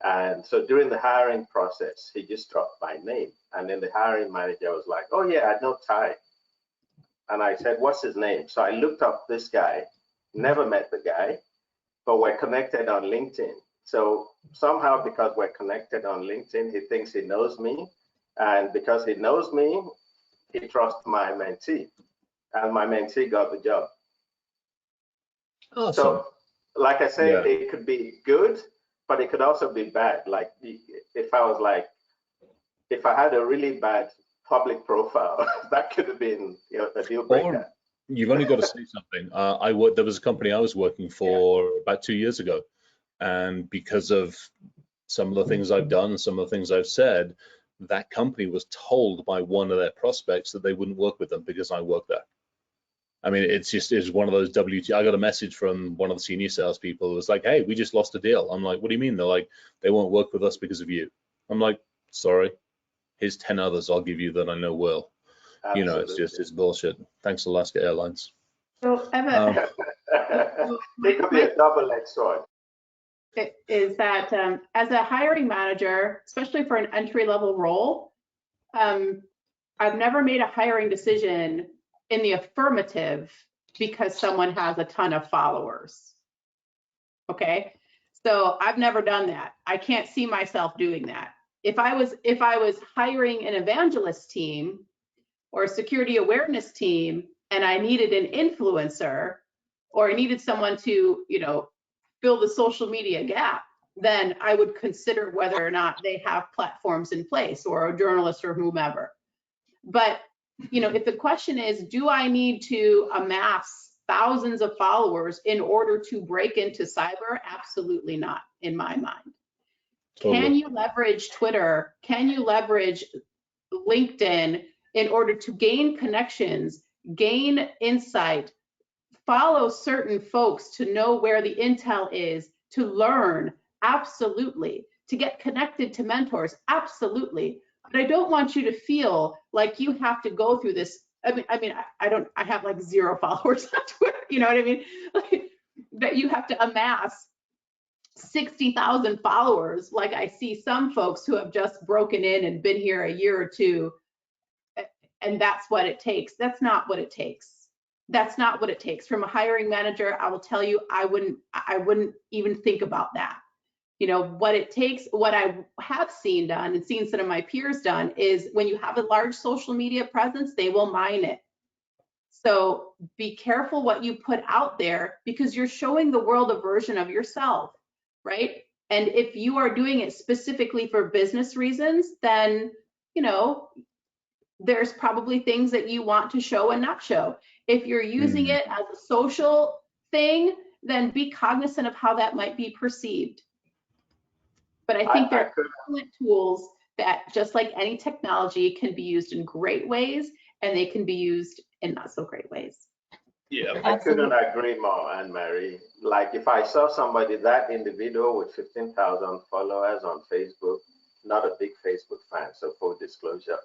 And so during the hiring process, he just dropped my name. And then the hiring manager was like, oh yeah, I know Ty. And I said, what's his name? So I looked up this guy, never met the guy, but we're connected on LinkedIn. So somehow, because we're connected on LinkedIn, he thinks he knows me. And because he knows me, he trusts my mentee. And my mentee got the job. Awesome. So, like I say, Yeah. it could be good, but it could also be bad. Like if I had a really bad public profile, that could have been a deal breaker. Or you've only got to say something. There was a company I was working for about 2 years ago, and because of some of the things I've done, some of the things I've said, that company was told by one of their prospects that they wouldn't work with them because I work there. I mean, it's one of those WT. I got a message from one of the senior salespeople. It was like, hey, we just lost a deal. I'm like, what do you mean? They're like, they won't work with us because of you. I'm like, sorry. Here's 10 others I'll give you that I know will. Absolutely. It's bullshit. Thanks, Alaska Airlines. So Emma, it could be a double-edged sword. Is that as a hiring manager, especially for an entry-level role, I've never made a hiring decision in the affirmative because someone has a ton of followers. Okay, so I've never done that. I can't see myself doing that. If I was hiring an evangelist team or a security awareness team, and I needed an influencer, or I needed someone to, fill the social media gap, then I would consider whether or not they have platforms in place, or a journalist or whomever. But, if the question is, do I need to amass thousands of followers in order to break into cyber? Absolutely not, in my mind. Totally. Can you leverage Twitter? Can you leverage LinkedIn in order to gain connections, gain insight, follow certain folks to know where the intel is, to learn? Absolutely. To get connected to mentors? Absolutely. But I don't want you to feel like you have to go through this. I have like 0 followers on Twitter, you know what I mean? Like, that you have to amass 60,000 followers. Like I see some folks who have just broken in and been here a year or two, and that's what it takes. That's not what it takes. That's not what it takes. From a hiring manager, I will tell you, I wouldn't even think about that. What it takes, what I have seen done and seen some of my peers done, is when you have a large social media presence, they will mine it. So be careful what you put out there, because you're showing the world a version of yourself, right? And if you are doing it specifically for business reasons, then, there's probably things that you want to show and not show. If you're using it as a social thing, then be cognizant of how that might be perceived. But I think there are excellent tools that just like any technology can be used in great ways and they can be used in not so great ways. Yeah, I couldn't agree more, Anne-Marie. Like if I saw somebody, that individual with 15,000 followers on Facebook, not a big Facebook fan, so full disclosure.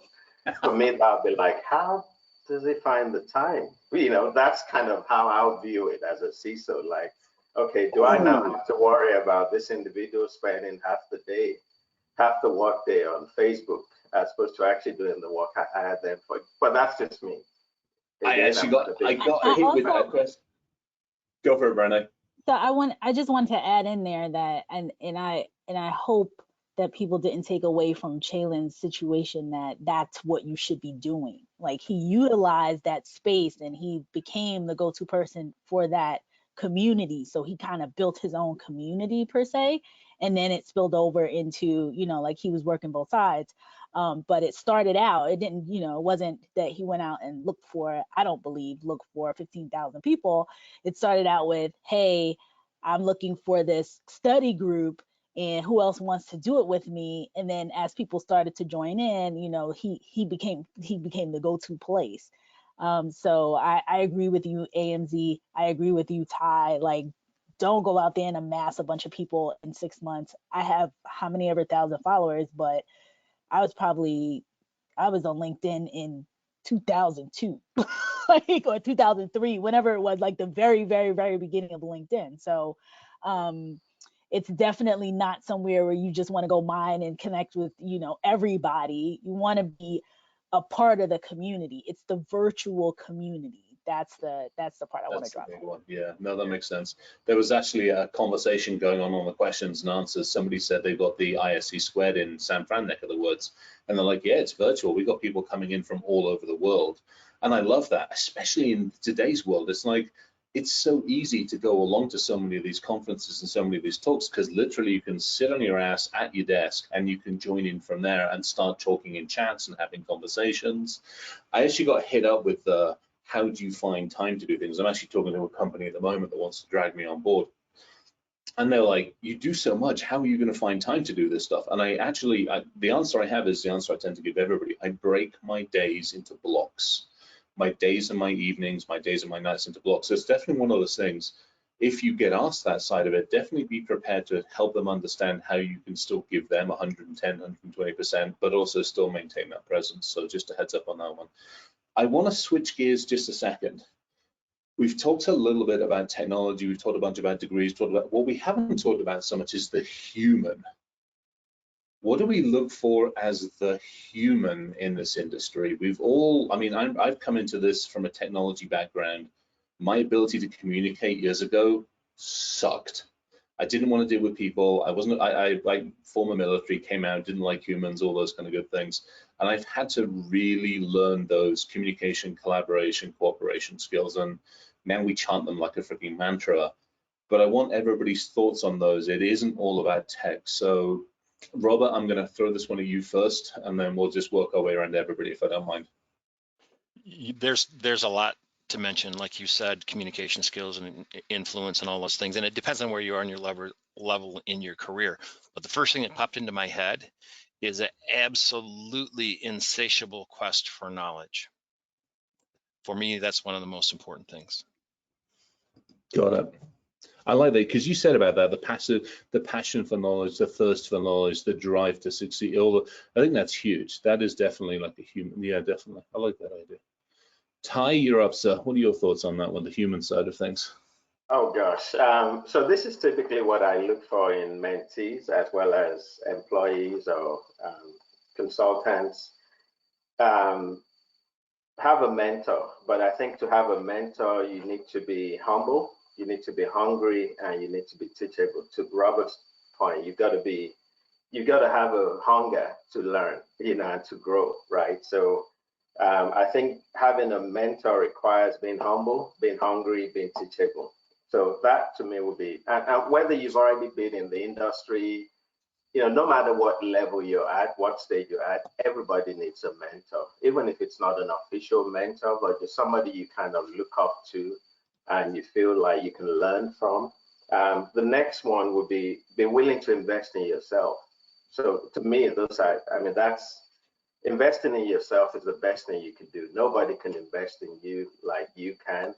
For me, that would be like, how does he find the time? You know, that's kind of how I'll view it as a CISO. Like, okay, do I now have to worry about this individual spending half the work day on Facebook as opposed to actually doing the work I had them for? But that's just me. Again, I got hit with that question. Go for it, Brenna. So I just wanted to add in there that, and I hope that people didn't take away from Chalen's situation that that's what you should be doing. Like, he utilized that space and he became the go-to person for that community. So he kind of built his own community per se, and then it spilled over into, you know, like he was working both sides. But it started out, it didn't, you know, it wasn't that he went out and looked for, I don't believe, look for 15,000 people. It started out with, hey, I'm looking for this study group and who else wants to do it with me? And then as people started to join in, you know, he became the go-to place. So I agree with you, AMZ. I agree with you, Ty. Like, don't go out there and amass a bunch of people in 6 months. I have how many ever thousand followers, but I was on LinkedIn in 2002, like, or 2003, whenever it was, like the very, very, very beginning of LinkedIn. So it's definitely not somewhere where you just want to go mine and connect with, you know, everybody. You want to be a part of the community. It's the virtual community. That's the part I want to drop home. Yeah, no, that makes sense. There was actually a conversation going on the questions and answers. Somebody said they've got the ISC squared in San Fran neck of the woods, and they're like, yeah, it's virtual. We've got people coming in from all over the world, and I love that, especially in today's world. It's like, it's so easy to go along to so many of these conferences and so many of these talks, because literally you can sit on your ass at your desk and you can join in from there and start talking in chats and having conversations. I actually got hit up with the how do you find time to do things? I'm actually talking to a company at the moment that wants to drag me on board. And they're like, you do so much, how are you going to find time to do this stuff? And the answer I have is the answer I tend to give everybody. I break my days into blocks. My days and my evenings, my days and my nights into blocks. So it's definitely one of those things. If you get asked that side of it, definitely be prepared to help them understand how you can still give them 110, 120%, but also still maintain that presence. So just a heads up on that one. I want to switch gears just a second. We've talked a little bit about technology. We've talked a bunch about degrees. Talked about what we haven't talked about so much is the human. What do we look for as the human in this industry? I've come into this from a technology background. My ability to communicate years ago sucked. I didn't want to deal with people. I former military, came out, didn't like humans, all those kind of good things. And I've had to really learn those communication, collaboration, cooperation skills. And now we chant them like a freaking mantra. But I want everybody's thoughts on those. It isn't all about tech. So Robert, I'm going to throw this one at you first, and then we'll just work our way around everybody, if I don't mind. There's a lot to mention, like you said, communication skills and influence and all those things, and it depends on where you are in your level in your career. But the first thing that popped into my head is an absolutely insatiable quest for knowledge. For me, that's one of the most important things. Got it. I like that, because you said about that, the passion for knowledge, the thirst for knowledge, the drive to succeed. I think that's huge. That is definitely like a human. Yeah, definitely. I like that idea. Ty, you're up, sir. What are your thoughts on that one, the human side of things? Oh gosh. So this is typically what I look for in mentees as well as employees or consultants. Have a mentor, but I think to have a mentor, you need to be humble, you need to be hungry, and you need to be teachable. To Robert's point, you've got to have a hunger to learn, and to grow, right? So I think having a mentor requires being humble, being hungry, being teachable. So that to me would be, and whether you've already been in the industry, no matter what level you're at, what stage you're at, everybody needs a mentor, even if it's not an official mentor, but just somebody you kind of look up to and you feel like you can learn from. The next one would be willing to invest in yourself. So to me, that's investing in yourself is the best thing you can do. Nobody can invest in you like you can,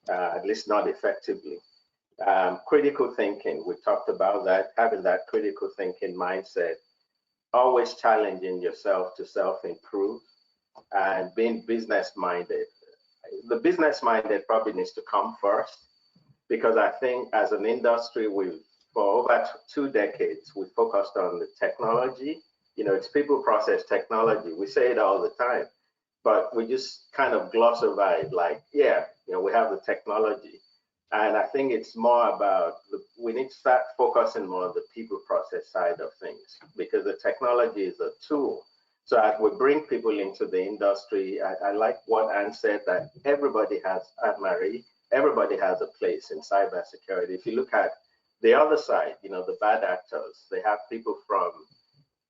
at least not effectively. Critical thinking, we talked about that, having that critical thinking mindset, always challenging yourself to self-improve, and being business-minded. The business-minded probably needs to come first, because I think as an industry, for over 2 decades, we focused on the technology. It's people, process, technology. We say it all the time, but we just kind of gloss over it like, yeah, we have the technology. And I think it's more about, we need to start focusing more on the people process side of things, because the technology is a tool. So as we bring people into the industry, I like what Anne said, that everybody has, Anne-Marie, everybody has a place in cybersecurity. If you look at the other side, the bad actors, they have people from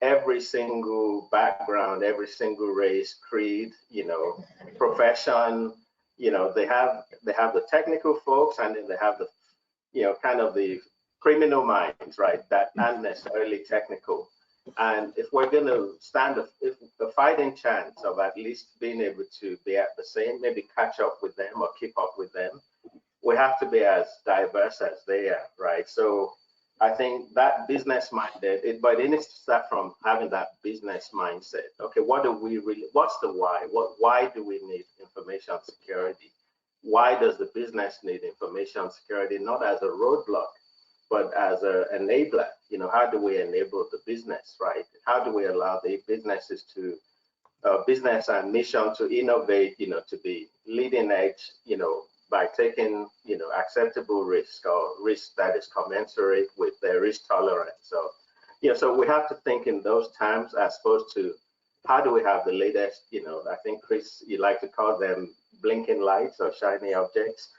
every single background, every single race, creed, profession. They have the technical folks, and then they have the, kind of the criminal minds, right, that aren't necessarily technical. And if we're going to stand a fighting chance of at least being able to be at the same, maybe catch up with them or keep up with them, we have to be as diverse as they are, right? So I think that business-minded, but it needs to start from having that business mindset. Okay, what's the why? Why do we need information security? Why does the business need information security? Not as a roadblock, but as an enabler. How do we enable the business, right? How do we allow the businesses to, business and mission to innovate, to be leading edge, by taking, acceptable risk, or risk that is commensurate with their risk tolerance. So, so we have to think in those terms, as opposed to how do we have the latest, I think, Chris, you like to call them blinking lights or shiny objects.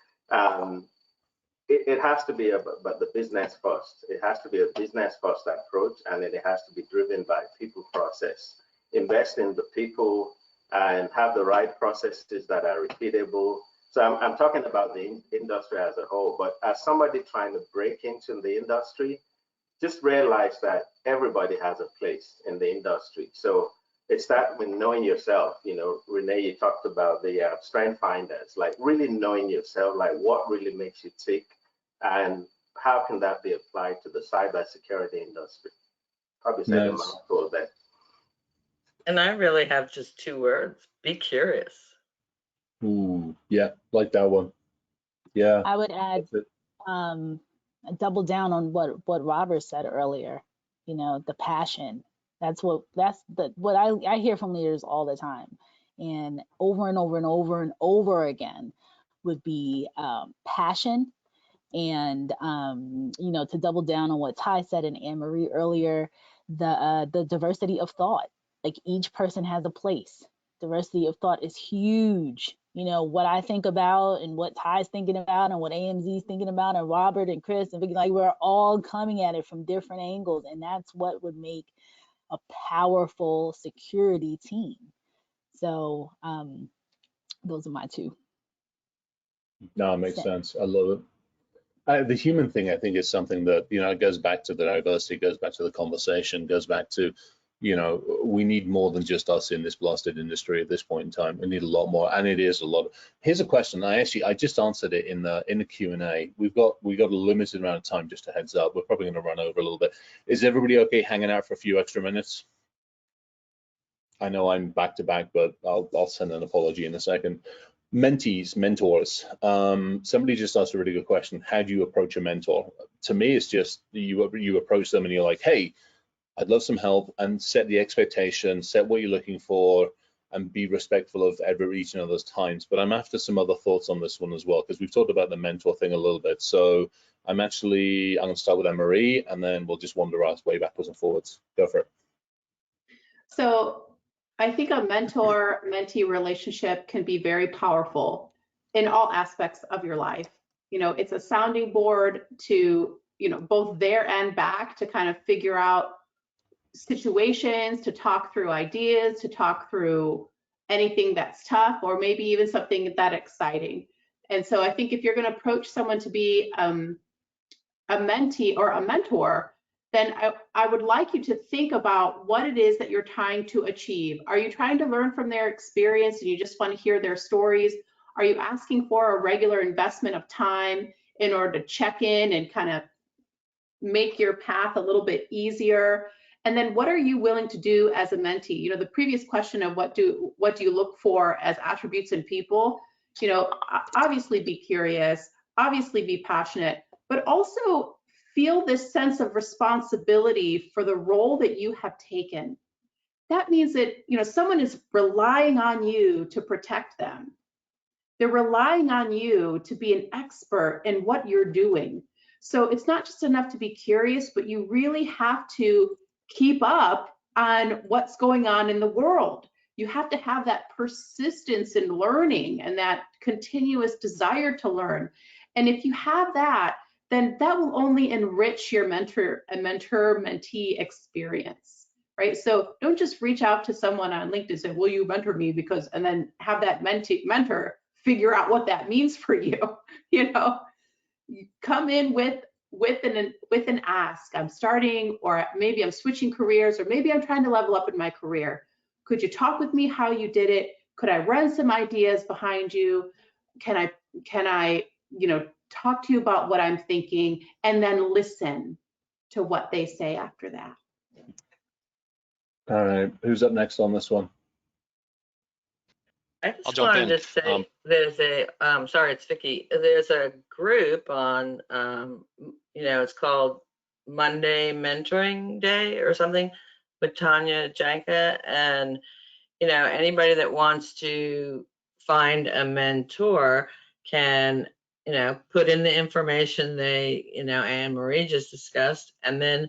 It has to be about the business first. It has to be a business first approach, and then it has to be driven by people process. Invest in the people and have the right processes that are repeatable. So I'm talking about the industry as a whole, but as somebody trying to break into the industry, just realize that everybody has a place in the industry. So it's that with knowing yourself. Renee, you talked about the strength finders, like really knowing yourself, like what really makes you tick, and how can that be applied to the cybersecurity industry? Probably said a mouthful there. And I really have just 2 words: be curious. Ooh, yeah, like that one. Yeah. I would add, double down on what Robert said earlier. The passion. That's what I hear from leaders all the time, and over and over and over and over again would be passion. And to double down on what Ty said and Anne-Marie earlier, the diversity of thought. Like, each person has a place. Diversity of thought is huge. What I think about and what Ty's thinking about and what AMZ's thinking about, and Robert and Chris and Vicky, like, we're all coming at it from different angles, and that's what would make a powerful security team. So those are my 2. No, it makes sense. I love it. The human thing, I think, is something that, it goes back to the diversity, goes back to the conversation, goes back to, we need more than just us in this blasted industry at this point in time. We need a lot more, and it is a lot. Here's a question. I just answered it in the Q&A. We've got a limited amount of time. Just a heads up, we're probably going to run over a little bit. Is everybody okay hanging out for a few extra minutes? I know I'm back to back, but I'll send an apology in a second. Mentees, mentors. Somebody just asked a really good question. How do you approach a mentor? To me, it's just you approach them and you're like, hey, I'd love some help, and set the expectation, set what you're looking for, and be respectful of each one of those times. But I'm after some other thoughts on this one as well, because we've talked about the mentor thing a little bit. So I'm going to start with Anne-Marie, and then we'll just wander our way backwards and forwards. Go for it. So I think a mentor-mentee relationship can be very powerful in all aspects of your life. It's a sounding board to, both there and back, to kind of figure out situations, to talk through ideas, to talk through anything that's tough, or maybe even something that exciting. And so I think if you're going to approach someone to be a mentee or a mentor, then I would like you to think about what it is that you're trying to achieve. Are you trying to learn from their experience and you just want to hear their stories? Are you asking for a regular investment of time in order to check in and kind of make your path a little bit easier? And then what are you willing to do as a mentee? You know, the previous question of what do you look for as attributes in people, you know, obviously be curious, obviously be passionate, but also feel this sense of responsibility for the role that you have taken. That means that, you know, someone is relying on you to protect them. They're relying on you to be an expert in what you're doing. So it's not just enough to be curious, but you really have to keep up on what's going on in the world. You have to have that persistence in learning and that continuous desire to learn. And if you have that, then that will only enrich your mentor-mentee experience, right? So don't just reach out to someone on LinkedIn and say, will you mentor me? Because, and then have that mentor figure out what that means for you. You know, you come in with an ask. I'm starting, or maybe I'm switching careers, or maybe I'm trying to level up in my career. Could you talk with me how you did it? Could I run some ideas behind you? Can I, you know, talk to you about what I'm thinking, and then listen to what they say after that. All right, who's up next on this one? I just jump wanted in. to say there's a, sorry, it's Vicky. There's a group on, you know, it's called Monday Mentoring Day or something with Tanya Janka. And, you know, anybody that wants to find a mentor can, you know, put in the information they, you know, Anne Marie just discussed, and then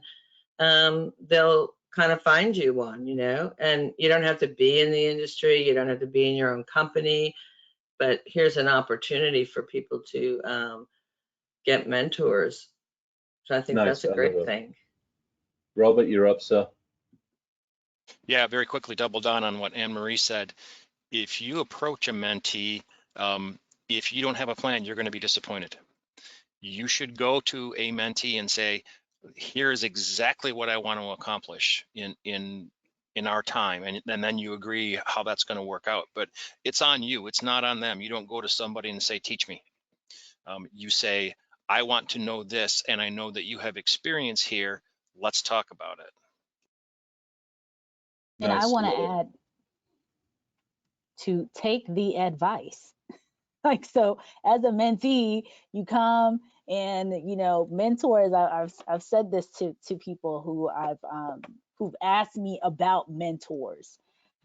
they'll kind of find you one, you know, and you don't have to be in the industry, you don't have to be in your own company, but here's an opportunity for people to get mentors. So I think Nice, that's a great thing. Robert, you're up, sir. Yeah, very quickly double down on what Anne Marie said. If you approach a mentee, if you don't have a plan, you're going to be disappointed. You should go to a mentee and say, here is exactly what I want to accomplish in our time, and then you agree how that's going to work out. But it's on you, it's not on them. You don't go to somebody and say, teach me. You say, I want to know this, and I know that you have experience here. Let's talk about it. And Nice. I want to add to take the advice. Like, so as a mentee, you come and, you know, mentors, I've said this to people who who've asked me about mentors.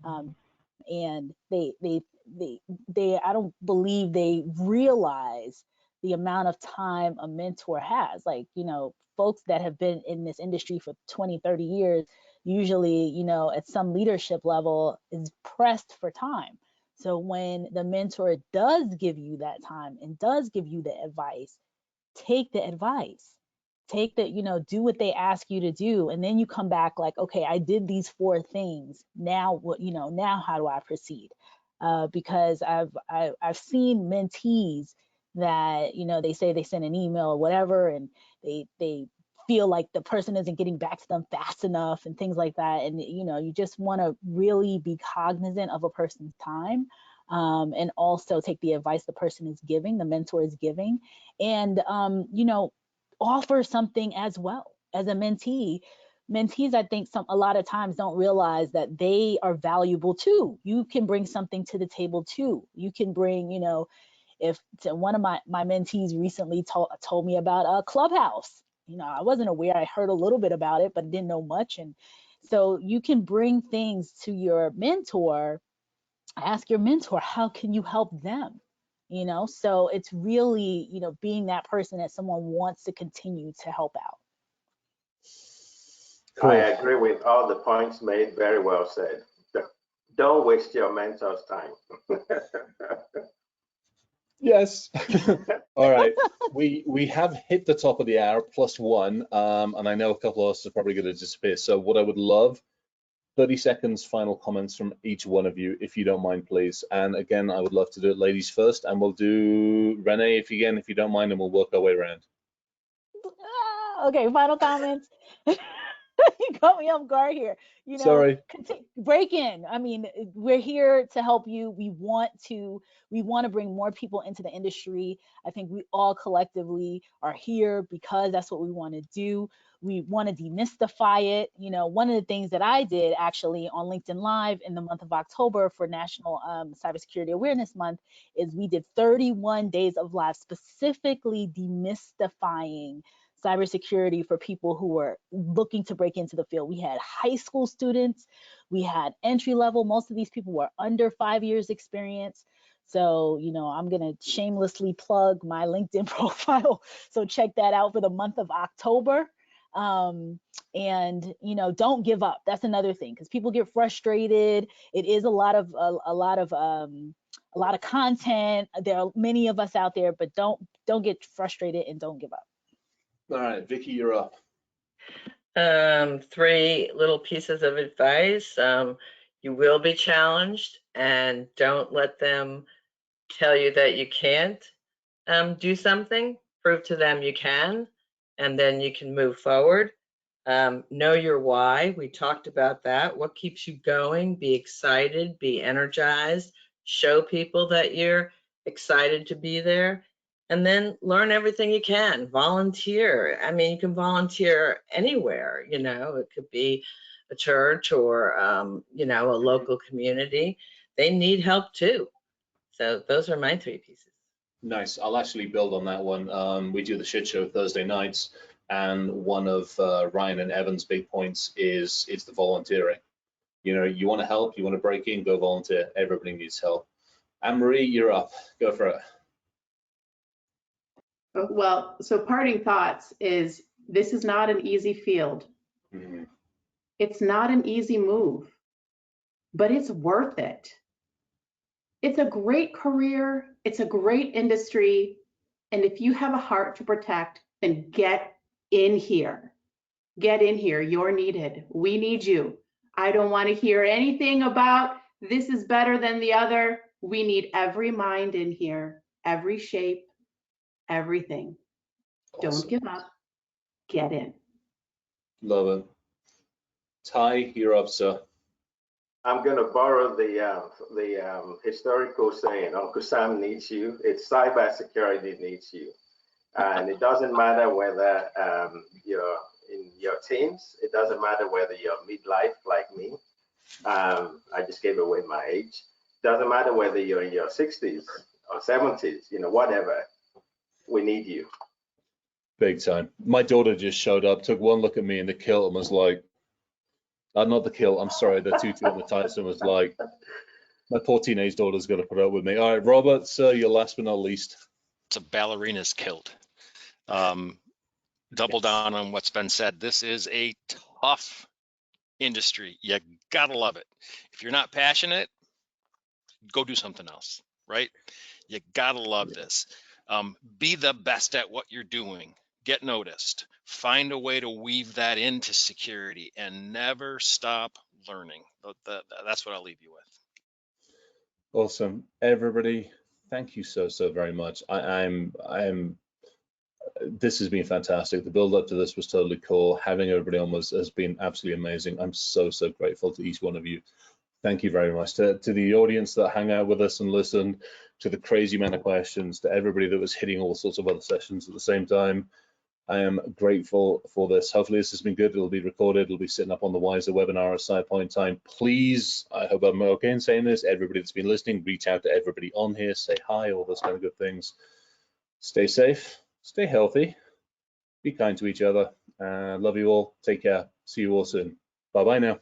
And they I don't believe they realize the amount of time a mentor has. Like, you know, folks that have been in this industry for 20, 30 years, usually, you know, at some leadership level is pressed for time. So when the mentor does give you that time and does give you the advice, take the advice. Take the, you know, do what they ask you to do. And then you come back like, okay, I did these 4 things. Now what, you know, now how do I proceed? Because I've seen mentees that, you know, they say they send an email or whatever, and they feel like the person isn't getting back to them fast enough and things like that. And, you know, you just want to really be cognizant of a person's time, and also take the advice the person is giving, the mentor is giving, and, you know, offer something as well. As a mentee, mentees, I think a lot of times don't realize that they are valuable too. You can bring something to the table too. You can bring, you know, if one of my mentees recently told me about a Clubhouse. You know, I wasn't aware. I heard a little bit about it, but didn't know much. And so you can bring things to your mentor. Ask your mentor, how can you help them? You know, so it's really, you know, being that person that someone wants to continue to help out. Cool. I agree with all the points made. Very well said. Don't waste your mentor's time. Yes. All right. We have hit the top of the hour +1, and I know a couple of us are probably going to disappear. So what I would love, 30 seconds final comments from each one of you, if you don't mind, please. And again, I would love to do it ladies first, and we'll do Renee if you don't mind, and we'll work our way around. Okay, final comments. You caught me off guard here. You know, Sorry. break in. I mean, we're here to help you. We want to bring more people into the industry. I think we all collectively are here because that's what we want to do. We want to demystify it. You know, one of the things that I did actually on LinkedIn Live in the month of October for National Cybersecurity Awareness Month is we did 31 days of live specifically demystifying cybersecurity for people who were looking to break into the field. We had high school students, we had entry level. Most of these people were under 5 years experience. So, you know, I'm going to shamelessly plug my LinkedIn profile. So check that out for the month of October. And, you know, don't give up. That's another thing, because people get frustrated. It is a lot of content. There are many of us out there, but don't get frustrated and don't give up. All right, Vicky, you're up. 3 little pieces of advice. You will be challenged, and don't let them tell you that you can't do something. Prove to them you can, and then you can move forward. Know your why. We talked about that. What keeps you going? Be excited, be energized, show people that you're excited to be there, and then learn everything you can. Volunteer. I mean, you can volunteer anywhere, you know, it could be a church or, you know, a local community. They need help too. So those are my 3 pieces. Nice. I'll actually build on that one. We do the shit show Thursday nights, and one of Ryan and Evan's big points is the volunteering. You know, you want to help, you want to break in, go volunteer. Everybody needs help. Anne-Marie, you're up. Go for it. Well, so parting thoughts is this is not an easy field. Mm-hmm. It's not an easy move, but it's worth it. It's a great career. It's a great industry. And if you have a heart to protect, then get in here. Get in here. You're needed. We need you. I don't want to hear anything about this is better than the other. We need every mind in here, every shape, everything. Awesome. Don't give up. Get in. Love it. Ty, you're up, sir. I'm going to borrow the historical saying, Uncle Sam needs you. It's cybersecurity needs you. And it doesn't matter whether you're in your teens. It doesn't matter whether you're midlife like me. I just gave away my age. It doesn't matter whether you're in your 60s or 70s, you know, whatever. We need you. Big time. My daughter just showed up, took one look at me in the kilt and was like, not the kilt, I'm sorry, the tutu and the tights, and was like, my poor teenage daughter's going to put up with me. All right, Robert, sir, you're last but not least. It's a ballerina's kilt. Double down on what's been said. This is a tough industry. You gotta love it. If you're not passionate, go do something else, right? You gotta love this. Be the best at what you're doing. Get noticed. Find a way to weave that into security and never stop learning. That's what I'll leave you with. Awesome. Everybody, thank you so very much. This has been fantastic. The build up to this was totally cool. Having everybody on has been absolutely amazing. I'm so grateful to each one of you. Thank you very much. To the audience that hang out with us and listen, to the crazy amount of questions, to everybody that was hitting all sorts of other sessions at the same time. I am grateful for this. Hopefully this has been good. It'll be recorded. It'll be sitting up on the Wizer webinar at side point time. Please, I hope I'm okay in saying this. Everybody that's been listening, reach out to everybody on here, say hi, all those kind of good things. Stay safe, stay healthy, be kind to each other. Love you all. Take care. See you all soon. Bye-bye now.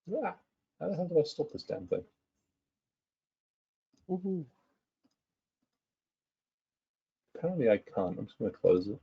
Yeah. How the hell do I stop this damn thing? Apparently I can't. I'm just going to close it.